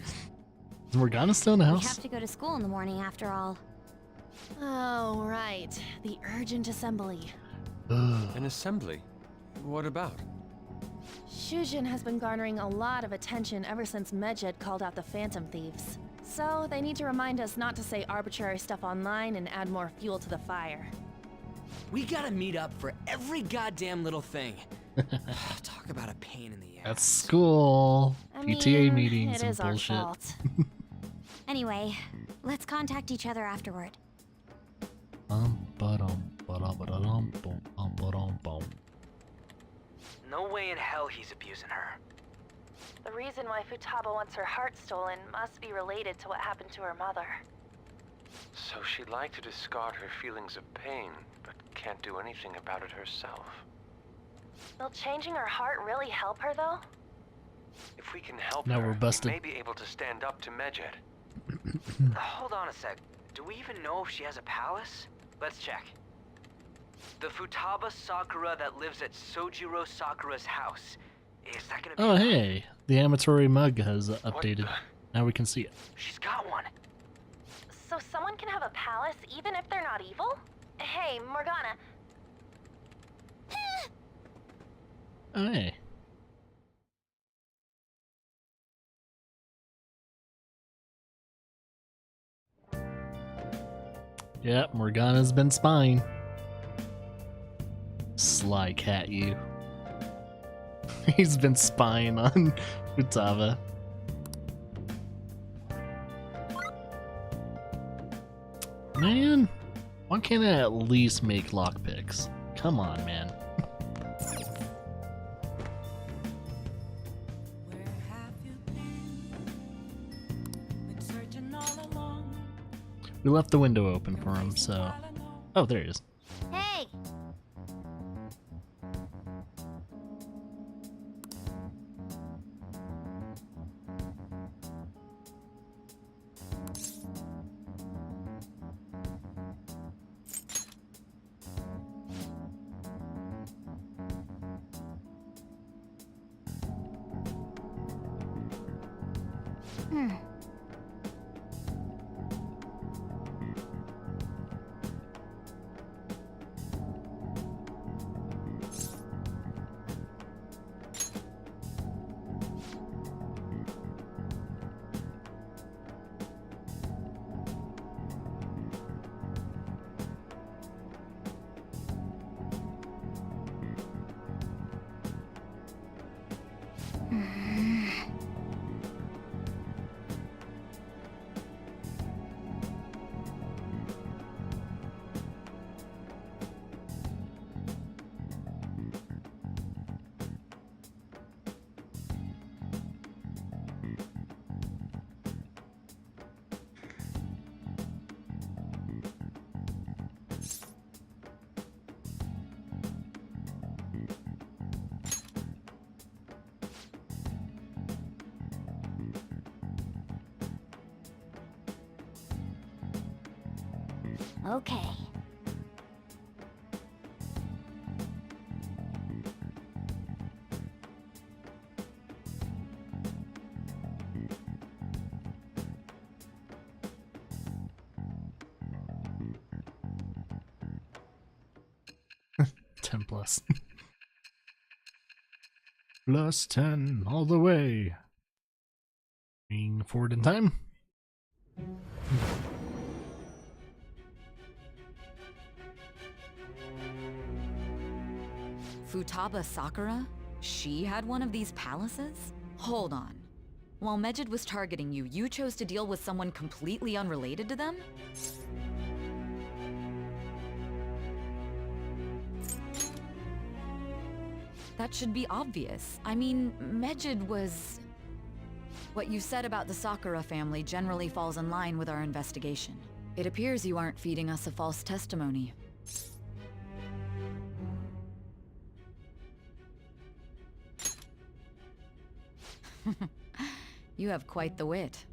Is Morgana still in the We house? have to go to school in the morning after all. Oh, right. The urgent assembly. Ugh. An assembly? What about? Shujin has been garnering a lot of attention ever since Medjed called out the Phantom Thieves. So they need to remind us not to say arbitrary stuff online and add more fuel to the fire. We gotta meet up for every goddamn little thing. Talk about a pain in the ass. At school. I PTA mean, meetings it and is our bullshit. fault. Anyway, let's contact each other afterward. No way in hell he's abusing her. The reason why Futaba wants her heart stolen must be related to what happened to her mother. So she'd like to discard her feelings of pain, but can't do anything about it herself. Will changing her heart really help her, though? If we can help Now her, we're busted. we may be able to stand up to Medjed. Hold on a sec. Do we even know if she has a palace? Let's check. The Futaba Sakura that lives at Sojiro Sakura's house. Is that gonna be Oh, enough? hey. The Amatory mug has updated. Now we can see it. She's got one. So someone can have a palace even if they're not evil? Hey, Morgana. Oh, hey. Yep, Morgana's been spying. Sly cat, you. He's been spying on Futaba. Man, why can't I at least make lockpicks? Come on, man. Where have you been searching all along. We left the window open for him, so... Oh, there he is. Hey! Okay. Ten plus. Plus 10 all the way. Being forward in time. Futaba Sakura? She had one of these palaces? Hold on. While Mejid was targeting you, you chose to deal with someone completely unrelated to them? That should be obvious. I mean, Mejid was... What you said about the Sakura family generally falls in line with our investigation. It appears you aren't feeding us a false testimony. You have quite the wit.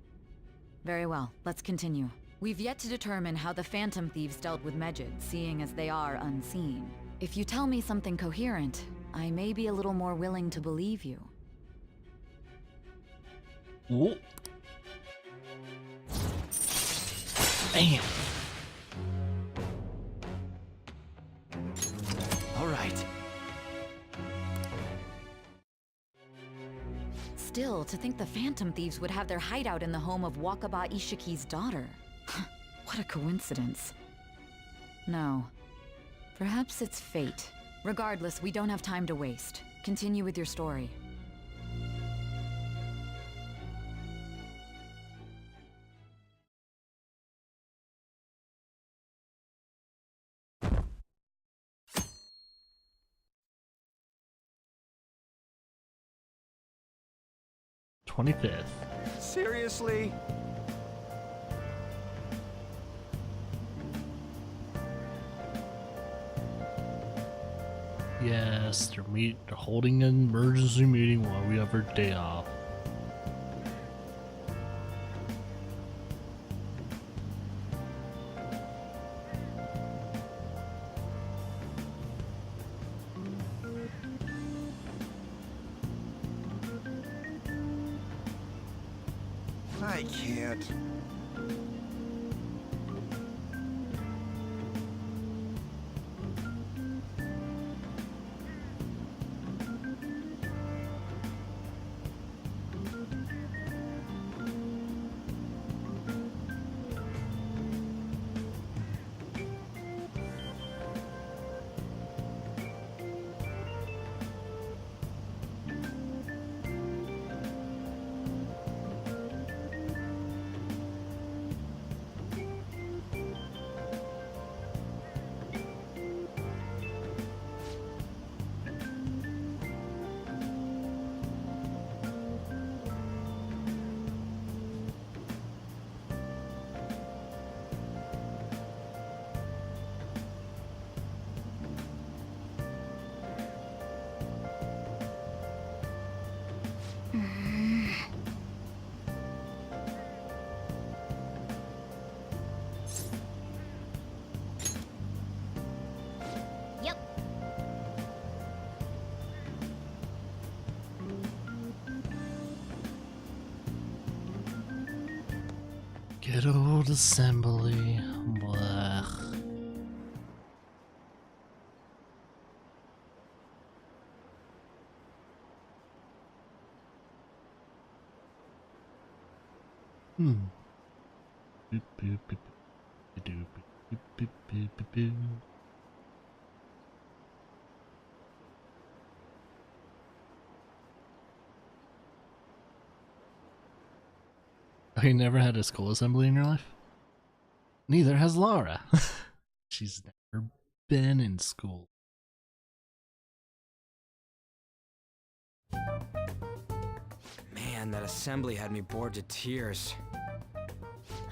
Very well, let's continue. We've yet to determine how the Phantom Thieves dealt with Mejid, seeing as they are unseen. If you tell me something coherent, I may be a little more willing to believe you. Whoa. Damn. All right. Still, to think the Phantom Thieves would have their hideout in the home of Wakaba Ishiki's daughter. What a coincidence. No. Perhaps it's fate. Regardless, we don't have time to waste. Continue with your story. $25th. Seriously? Yes, they're holding an emergency meeting while we have our day off. I can't. Yep. Good old assembly. Blah. Boop, boop, boop, boop, boop, boop, boop, boop, boop, boop. Oh, you never had a school assembly in your life? Neither has Laura. She's never been in school. Man, that assembly had me bored to tears.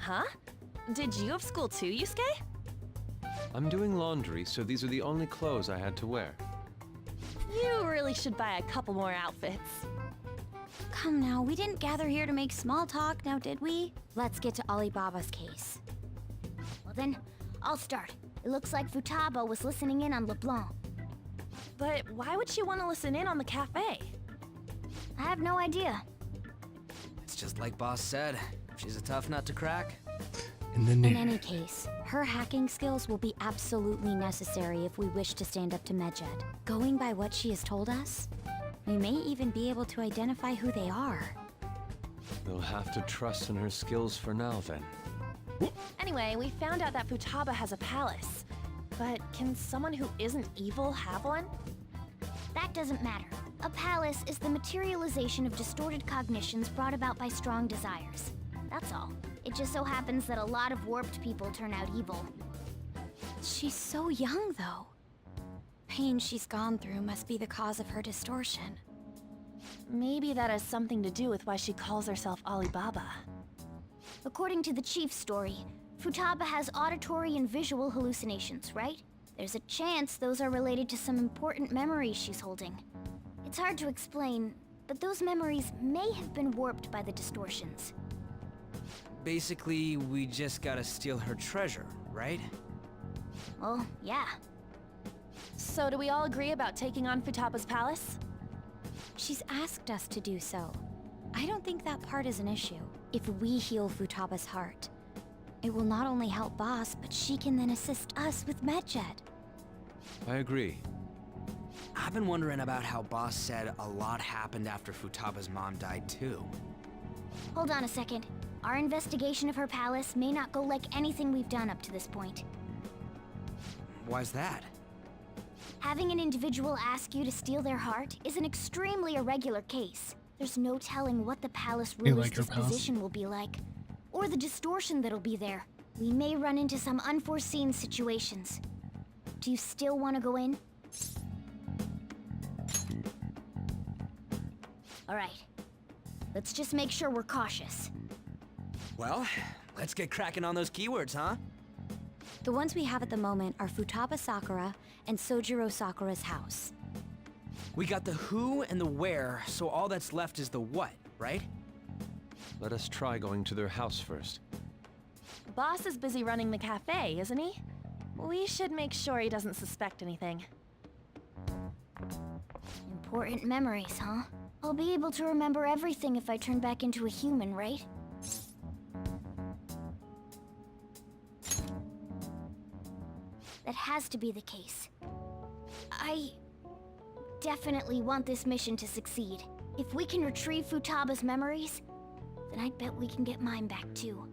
Huh? Did you have school too, Yusuke? I'm doing laundry, so these are the only clothes I had to wear. You really should buy a couple more outfits. Come now, we didn't gather here to make small talk, now did we? Let's get to Alibaba's case. Well then, I'll start. It looks like Futaba was listening in on LeBlanc. But why would she want to listen in on the cafe? I have no idea. It's just like Boss said. She's a tough nut to crack. In the In news. any case, her hacking skills will be absolutely necessary if we wish to stand up to Medjed. Going by what she has told us, we may even be able to identify who they are. We'll have to trust in her skills for now, then. Anyway, we found out that Futaba has a palace. But can someone who isn't evil have one? That doesn't matter. A palace is the materialization of distorted cognitions brought about by strong desires. That's all. It just so happens that a lot of warped people turn out evil. She's so young, though. Pain she's gone through must be the cause of her distortion. Maybe that has something to do with why she calls herself Alibaba. According to the chief's story, Futaba has auditory and visual hallucinations, right? There's a chance those are related to some important memories she's holding. It's hard to explain, but those memories may have been warped by the distortions. Basically, we just gotta steal her treasure, right? Well, yeah. So do we all agree about taking on Futaba's palace? She's asked us to do so. I don't think that part is an issue. If we heal Futaba's heart, it will not only help Boss, but she can then assist us with Medjed. I agree. I've been wondering about how Boss said a lot happened after Futaba's mom died too. Hold on a second. Our investigation of her palace may not go like anything we've done up to this point. Why's that? Having an individual ask you to steal their heart is an extremely irregular case. There's no telling what the palace You ruler's like her palace? disposition will be like, or the distortion that'll be there. We may run into some unforeseen situations. Do you still want to go in? All right. Let's just make sure we're cautious. Well, let's get cracking on those keywords, huh? The ones we have at the moment are Futaba Sakura and Sojiro Sakura's house. We got the who and the where, so all that's left is the what, right? Let us try going to their house first. Boss is busy running the cafe, isn't he? We should make sure he doesn't suspect anything. Important memories, huh? I'll be able to remember everything if I turn back into a human, right? That has to be the case. I definitely want this mission to succeed. If we can retrieve Futaba's memories, then I bet we can get mine back too.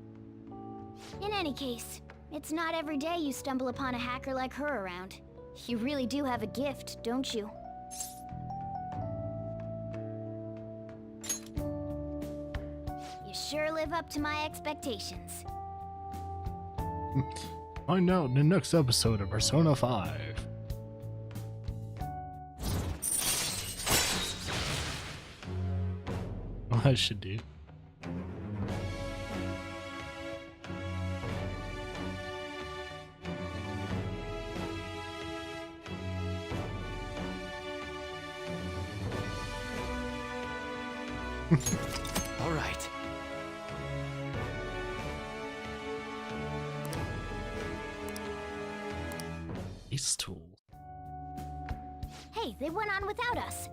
In any case, it's not every day you stumble upon a hacker like her around. You really do have a gift, don't you? You sure live up to my expectations. Find out in the next episode of Persona 5. What I should do. All right. Ace tool. Hey, they went on without us.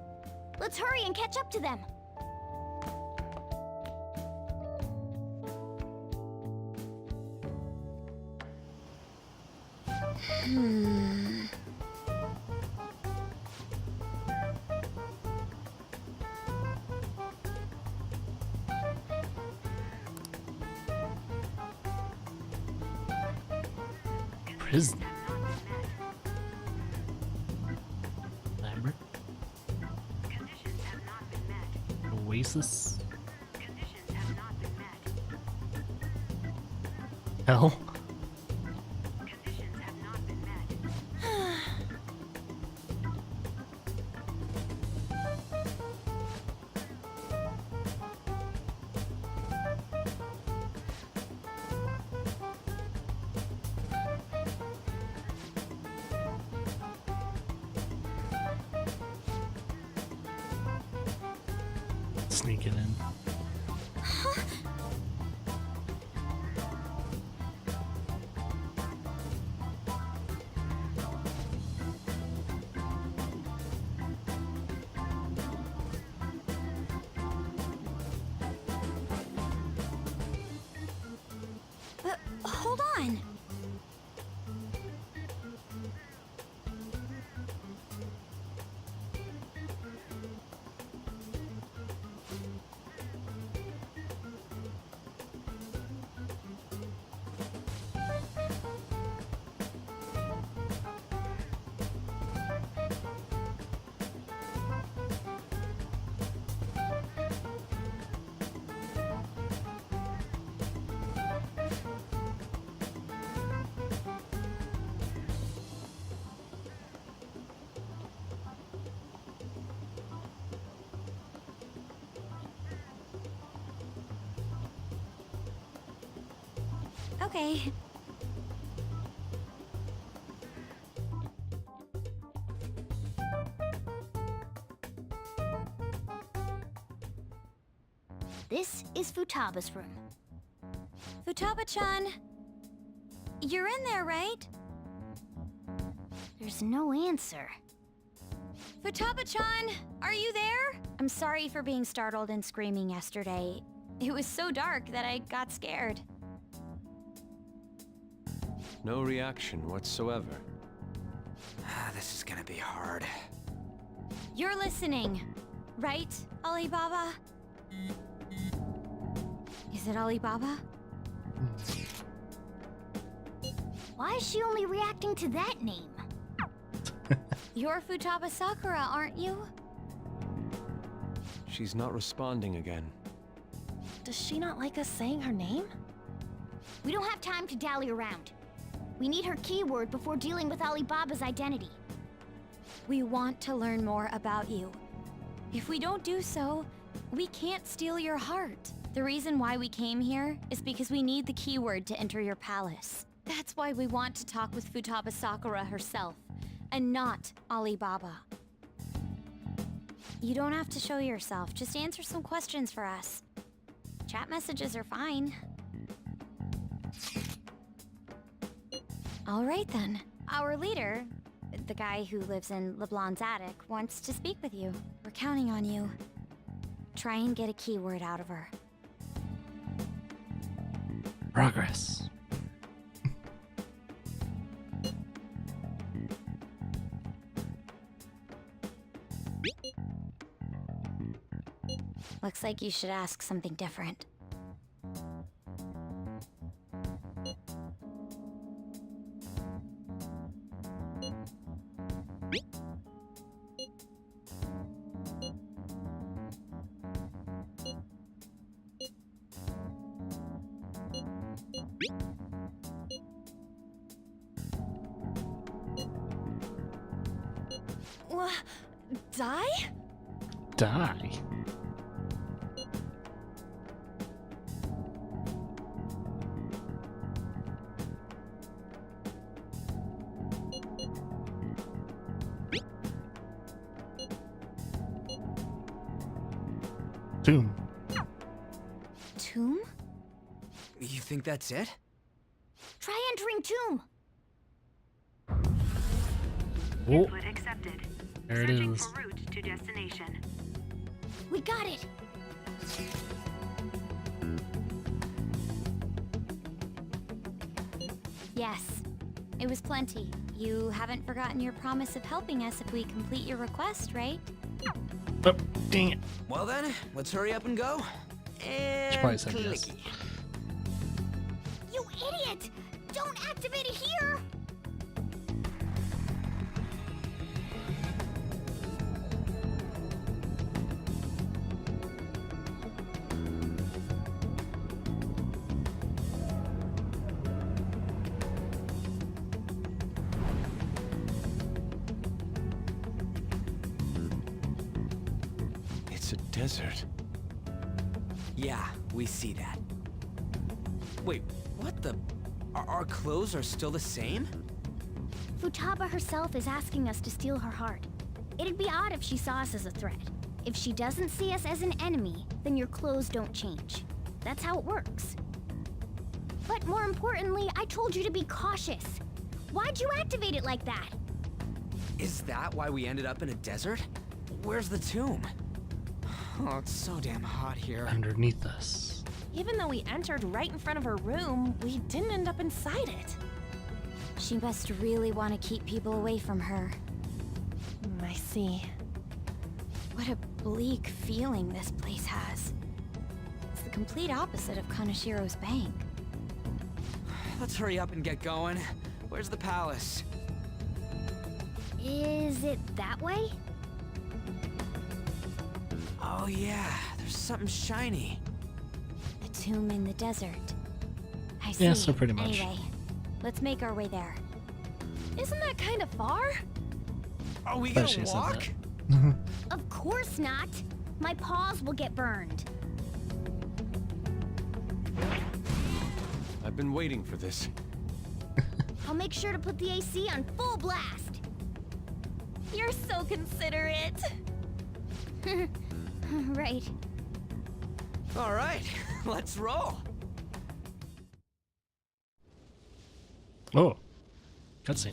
Let's hurry and catch up to them. Prison. Lambert. Oasis. Hell. Sneak it in. Okay. This is Futaba's room. Futaba-chan, you're in there, right? There's no answer. Futaba-chan, are you there? I'm sorry for being startled and screaming yesterday. It was so dark that I got scared. No reaction whatsoever. This is gonna be hard. You're listening, right, Alibaba? Is it Alibaba? Why is she only reacting to that name? You're Futaba Sakura, aren't you? She's not responding again. Does she not like us saying her name? We don't have time to dally around. We need her keyword before dealing with Alibaba's identity. We want to learn more about you. If we don't do so, we can't steal your heart. The reason why we came here is because we need the keyword to enter your palace. That's why we want to talk with Futaba Sakura herself, and not Alibaba. You don't have to show yourself, just answer some questions for us. Chat messages are fine. All right then. Our leader, the guy who lives in LeBlanc's attic, wants to speak with you. We're counting on you. Try and get a keyword out of her. Progress. Looks like you should ask something different. Die? Die. Tomb. Tomb? You think that's it? Try entering Tomb. Oh, Input accepted. there it Searching is. for route to destination. We got it. Yes. It was plenty. You haven't forgotten your promise of helping us if we complete your request, right? Oh, dang it. Well then, let's hurry up and go. And probably said yes. clicky. You idiot! Don't activate it here! It's a desert. Yeah, we see that. Wait, what the? Our clothes are still the same? Futaba herself is asking us to steal her heart. It'd be odd if she saw us as a threat. If she doesn't see us as an enemy, then your clothes don't change. That's how it works. But more importantly, I told you to be cautious. Why'd you activate it like that? Is that why we ended up in a desert? Where's the tomb? Oh, it's so damn hot here. Underneath us. Even though we entered right in front of her room, we didn't end up inside it. She must really want to keep people away from her. I see. What a bleak feeling this place has. It's the complete opposite of Kanashiro's bank. Let's hurry up and get going. Where's the palace? Is it that way? Oh yeah, there's something shiny. A tomb in the desert. I see. Yeah, so pretty much. Anyway, let's make our way there. Isn't that kind of far? Are we Bet gonna she said walk? that. Of course not. My paws will get burned. I I've been waiting for this. I'll make sure to put the AC on full blast. You're so considerate. Right. All right, let's roll. Oh, cutscene.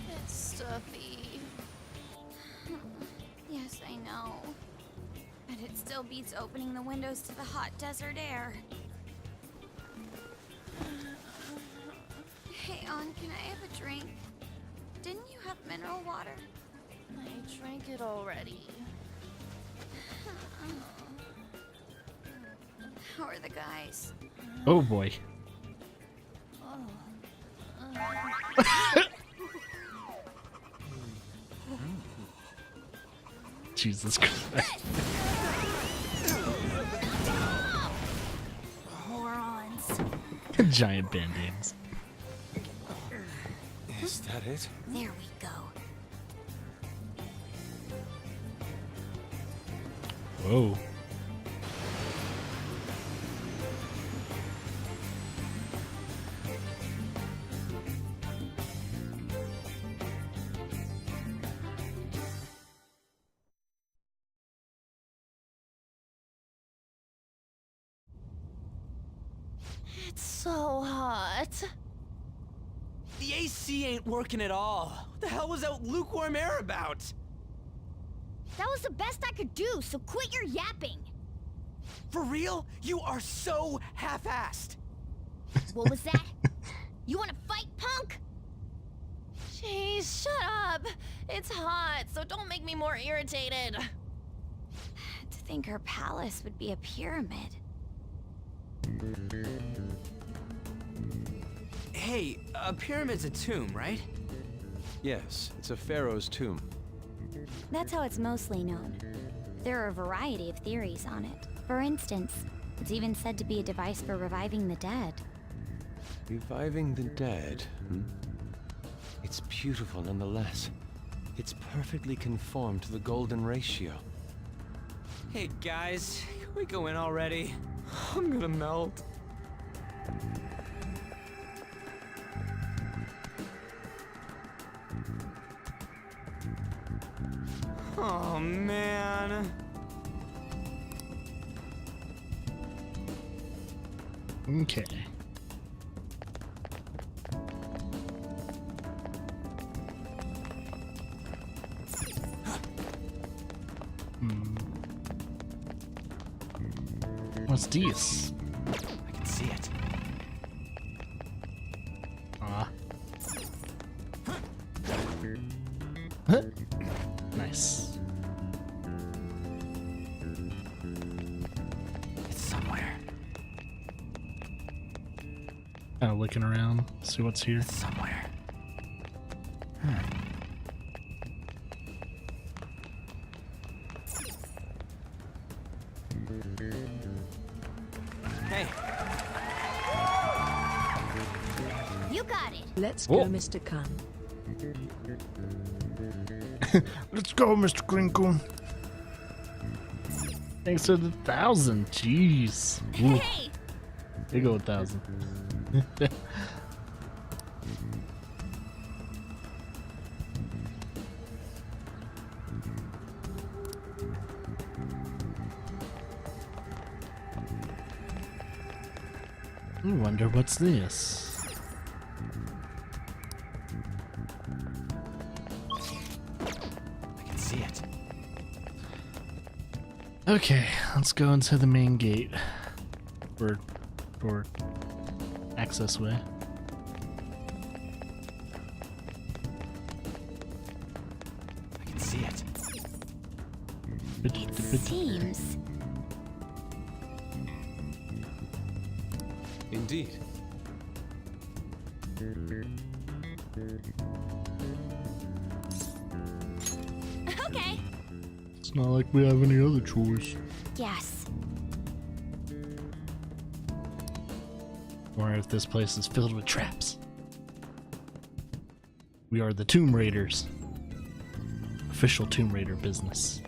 It's stuffy. Yes, I know. But it still beats opening the windows to the hot desert air. Hey, On, can I have a drink? Didn't you have mineral water? I drank it already. How are the guys? Oh boy. Jesus Christ. Morons. Giant band-aids. Is that it? There we go. Whoa. It's so hot. The AC ain't working at all. What the hell was that lukewarm air about? That was the best I could do, so quit your yapping. For real? You are so half-assed. What was that? You wanna fight, punk? Jeez, shut up. It's hot, so don't make me more irritated. To think her palace would be a pyramid. Hey, a pyramid's a tomb, right? Yes, it's a pharaoh's tomb. That's how it's mostly known. There are a variety of theories on it. For instance, it's even said to be a device for reviving the dead. Reviving the dead, hmm? It's beautiful nonetheless. It's perfectly conformed to the golden ratio. Hey guys, can we go in already? I'm gonna melt. Oh man. Okay. What's this? I can see it. Ah. Huh. Nice. It's somewhere. Kind of looking around, see what's here. It's somewhere. Hey, You got it. Let's Oh. go, Mr. Khan. Let's go, Mr. Crinkle. Thanks for the 1,000. Jeez. Ooh, Hey! big old 1,000. I wonder what's this. I can see it. Okay, let's go into the main gate. For access way. I can see it. It seems. Indeed. Okay. It's not like we have any other choice. Yes. Or if this place is filled with traps. We are the Tomb Raiders. Official Tomb Raider business.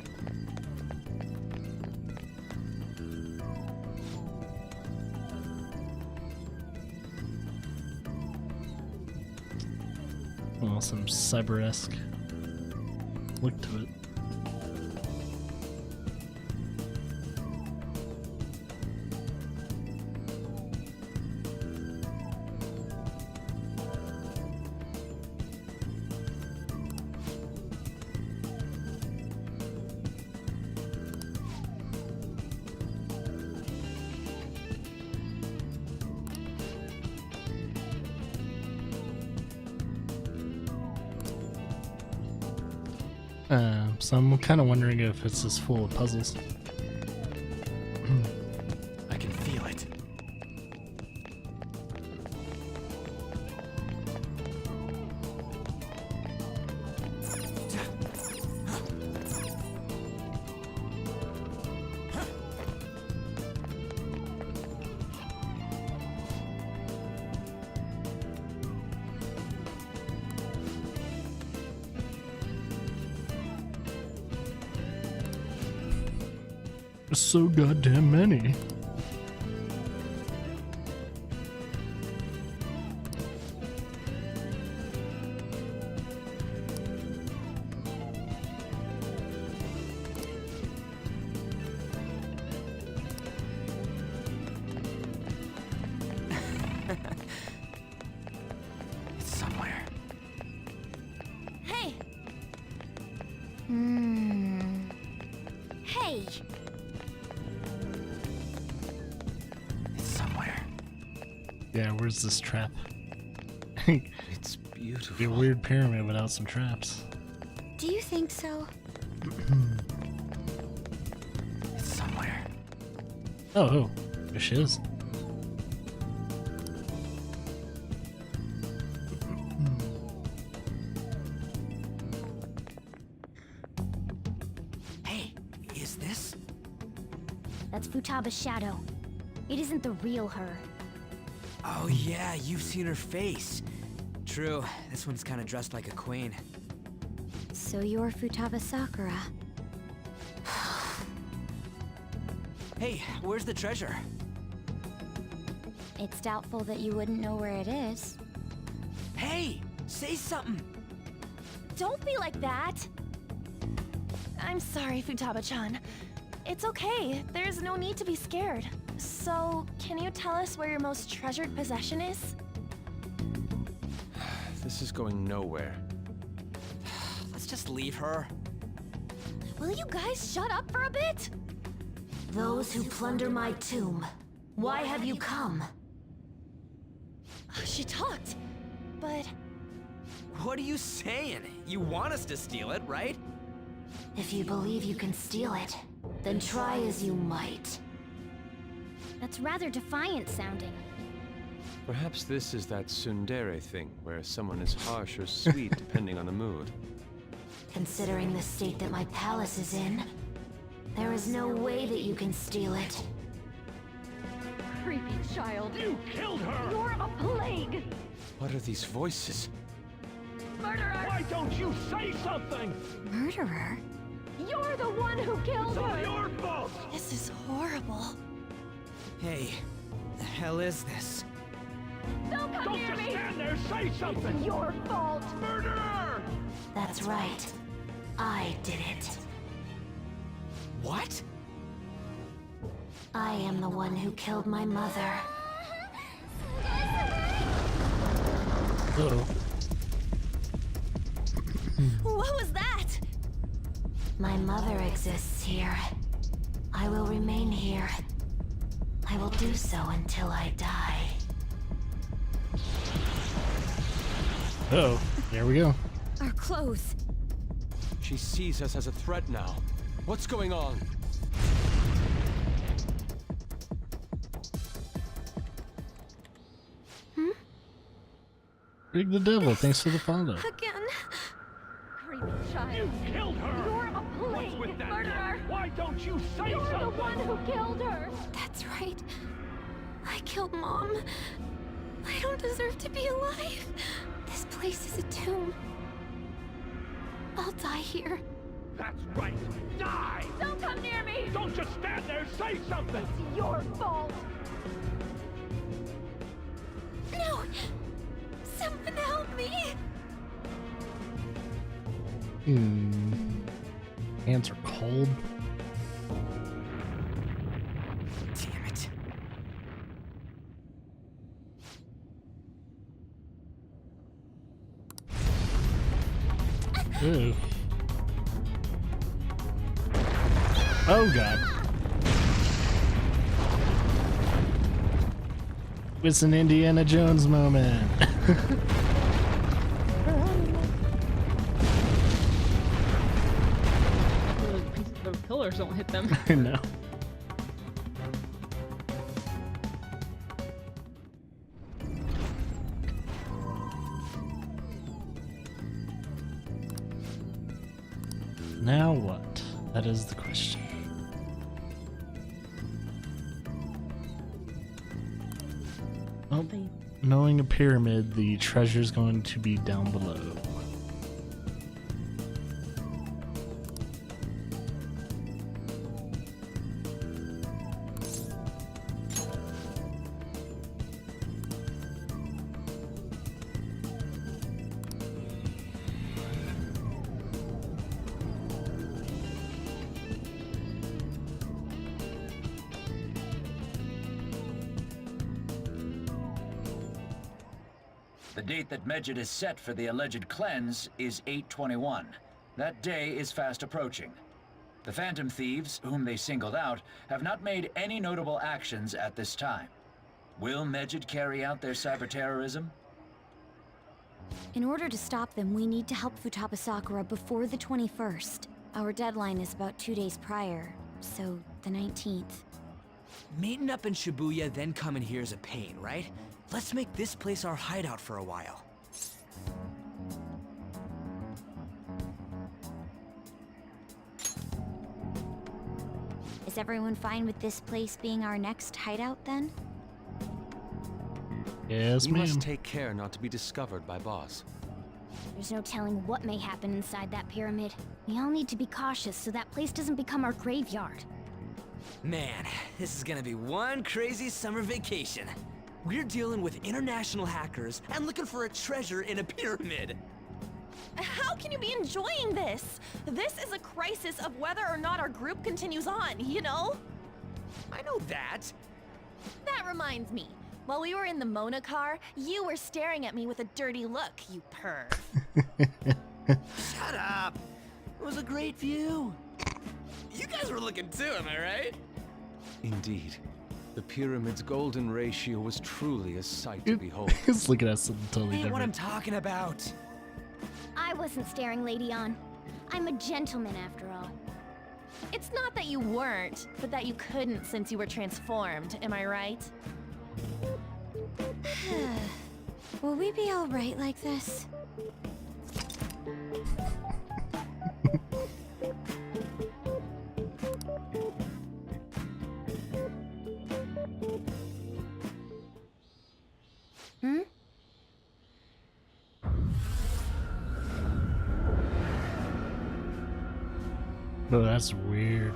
Well, some cyber-esque look to it. So I'm kind of wondering if it's just full of puzzles. I can feel it. There's so goddamn many. It's somewhere. Hey! Hey! It's somewhere. Yeah, where's this trap? It's beautiful. Be a weird pyramid without some traps. Do you think so? It's somewhere. Oh, there she is. Hey, is this? That's Futaba's shadow. It isn't the real her. Oh yeah, you've seen her face. True, this one's kind of dressed like a queen. So you're Futaba Sakura. Hey, where's the treasure? It's doubtful that you wouldn't know where it is. Hey, say something. Don't be like that! I'm sorry, Futaba-chan. It's okay. There's no need to be scared. So, can you tell us where your most treasured possession is? This is going nowhere. Let's just leave her. Will you guys shut up for a bit? Those who plunder my tomb, why have you come? She talked, but What are you saying? You want us to steal it, right? If you believe you can steal it, then try as you might. That's rather defiant sounding. Perhaps this is that tsundere thing, where someone is harsh or sweet depending on the mood. Considering the state that my palace is in, there is no way that you can steal it. Creepy child. You killed her! You're a plague. What are these voices? Murderer. Why don't you say something? Murderer? You're the one who killed her. Your fault! this is horrible. Hey, the hell is this? Don't come Don't near just me. stand there, say something! It's your fault. Murderer! That's right. I did it. What? I am the one who killed my mother. Uh-oh. What was that? My mother exists here. I will remain here. I will do so until I die. Uh-oh. There we go. Our clothes. She sees us as a threat now. What's going on? Rig the devil, thanks for the follow. Again. Creepy child. You killed her! You're a plague. What's with that? Murderer. Why don't you say You're something? the one who killed her. That's right. I killed Mom. I don't deserve to be alive. This place is a tomb. I'll die here. That's right. Die! Don't come near me! Don't just stand there, say something! It's your fault! No! Someone help me! Hands are cold. Damn it. Ew. Oh god. It's an Indiana Jones moment. The pillars don't hit them. I know. Now what? That is the question. Oh, knowing a pyramid, the treasure's going to be down below. The date that Medjed is set for the alleged cleanse is 8/21. That day is fast approaching. The Phantom Thieves, whom they singled out, have not made any notable actions at this time. Will Medjed carry out their cyber-terrorism? In order to stop them, we need to help Futaba Sakura before the 21st. Our deadline is about 2 days prior, so the 19th. Meeting up in Shibuya, then coming here is a pain, right? Let's make this place our hideout for a while. Is everyone fine with this place being our next hideout then? Yes, We ma'am. must take care not to be discovered by Boss. There's no telling what may happen inside that pyramid. We all need to be cautious so that place doesn't become our graveyard. Man, this is gonna be one crazy summer vacation. We're dealing with international hackers and looking for a treasure in a pyramid. How can you be enjoying this? This is a crisis of whether or not our group continues on, you know? I know that. That reminds me. While we were in the Mona car, you were staring at me with a dirty look, you perv. Shut up. It was a great view. You guys were looking too, am I right? Indeed. The pyramid's golden ratio was truly a sight to behold. He's looking at something totally Ain't what I'm different. talking about. I wasn't staring Lady on. I'm a gentleman after all. It's not that you weren't, but that you couldn't since you were transformed, am I right? Will we be alright like this? Hmm? Oh, that's weird.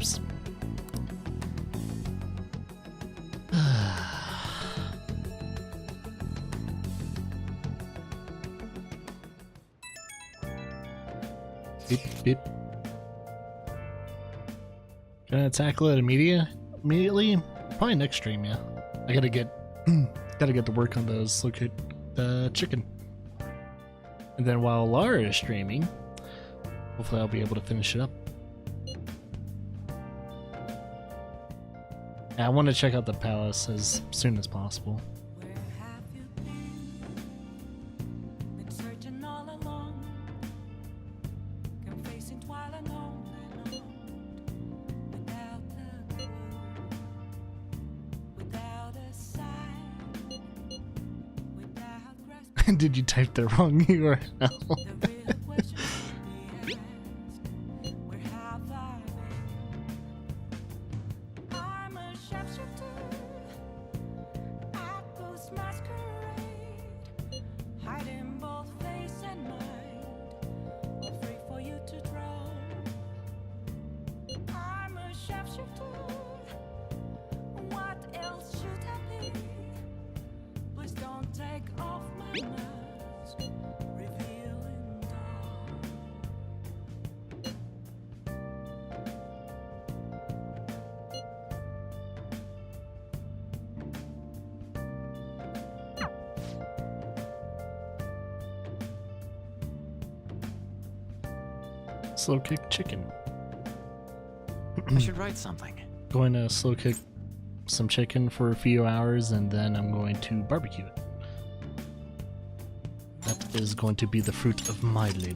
Oops. Beep, beep. Gonna tackle it immediately? Probably next stream, yeah. I gotta get to work on those locate the chicken. And then while Lara is streaming, hopefully I'll be able to finish it up. Yeah, I want to check out the palace as soon as possible. Where have you been searching all along, confessing while alone and on, without a clue, without a sign, without grasping. Did you type the wrong URL? The real question should be asked, where have I been? I'm a sharpshooter at Ghost Masquerade, hiding both face and mind, all free for you to draw. I'm a sharpshooter, what else should I be? Please don't take off my mask, revealing dawn. Slow kick chicken. I should write something. Going to slow kick some chicken for a few hours and then I'm going to barbecue it. That is going to be the fruit of my labor.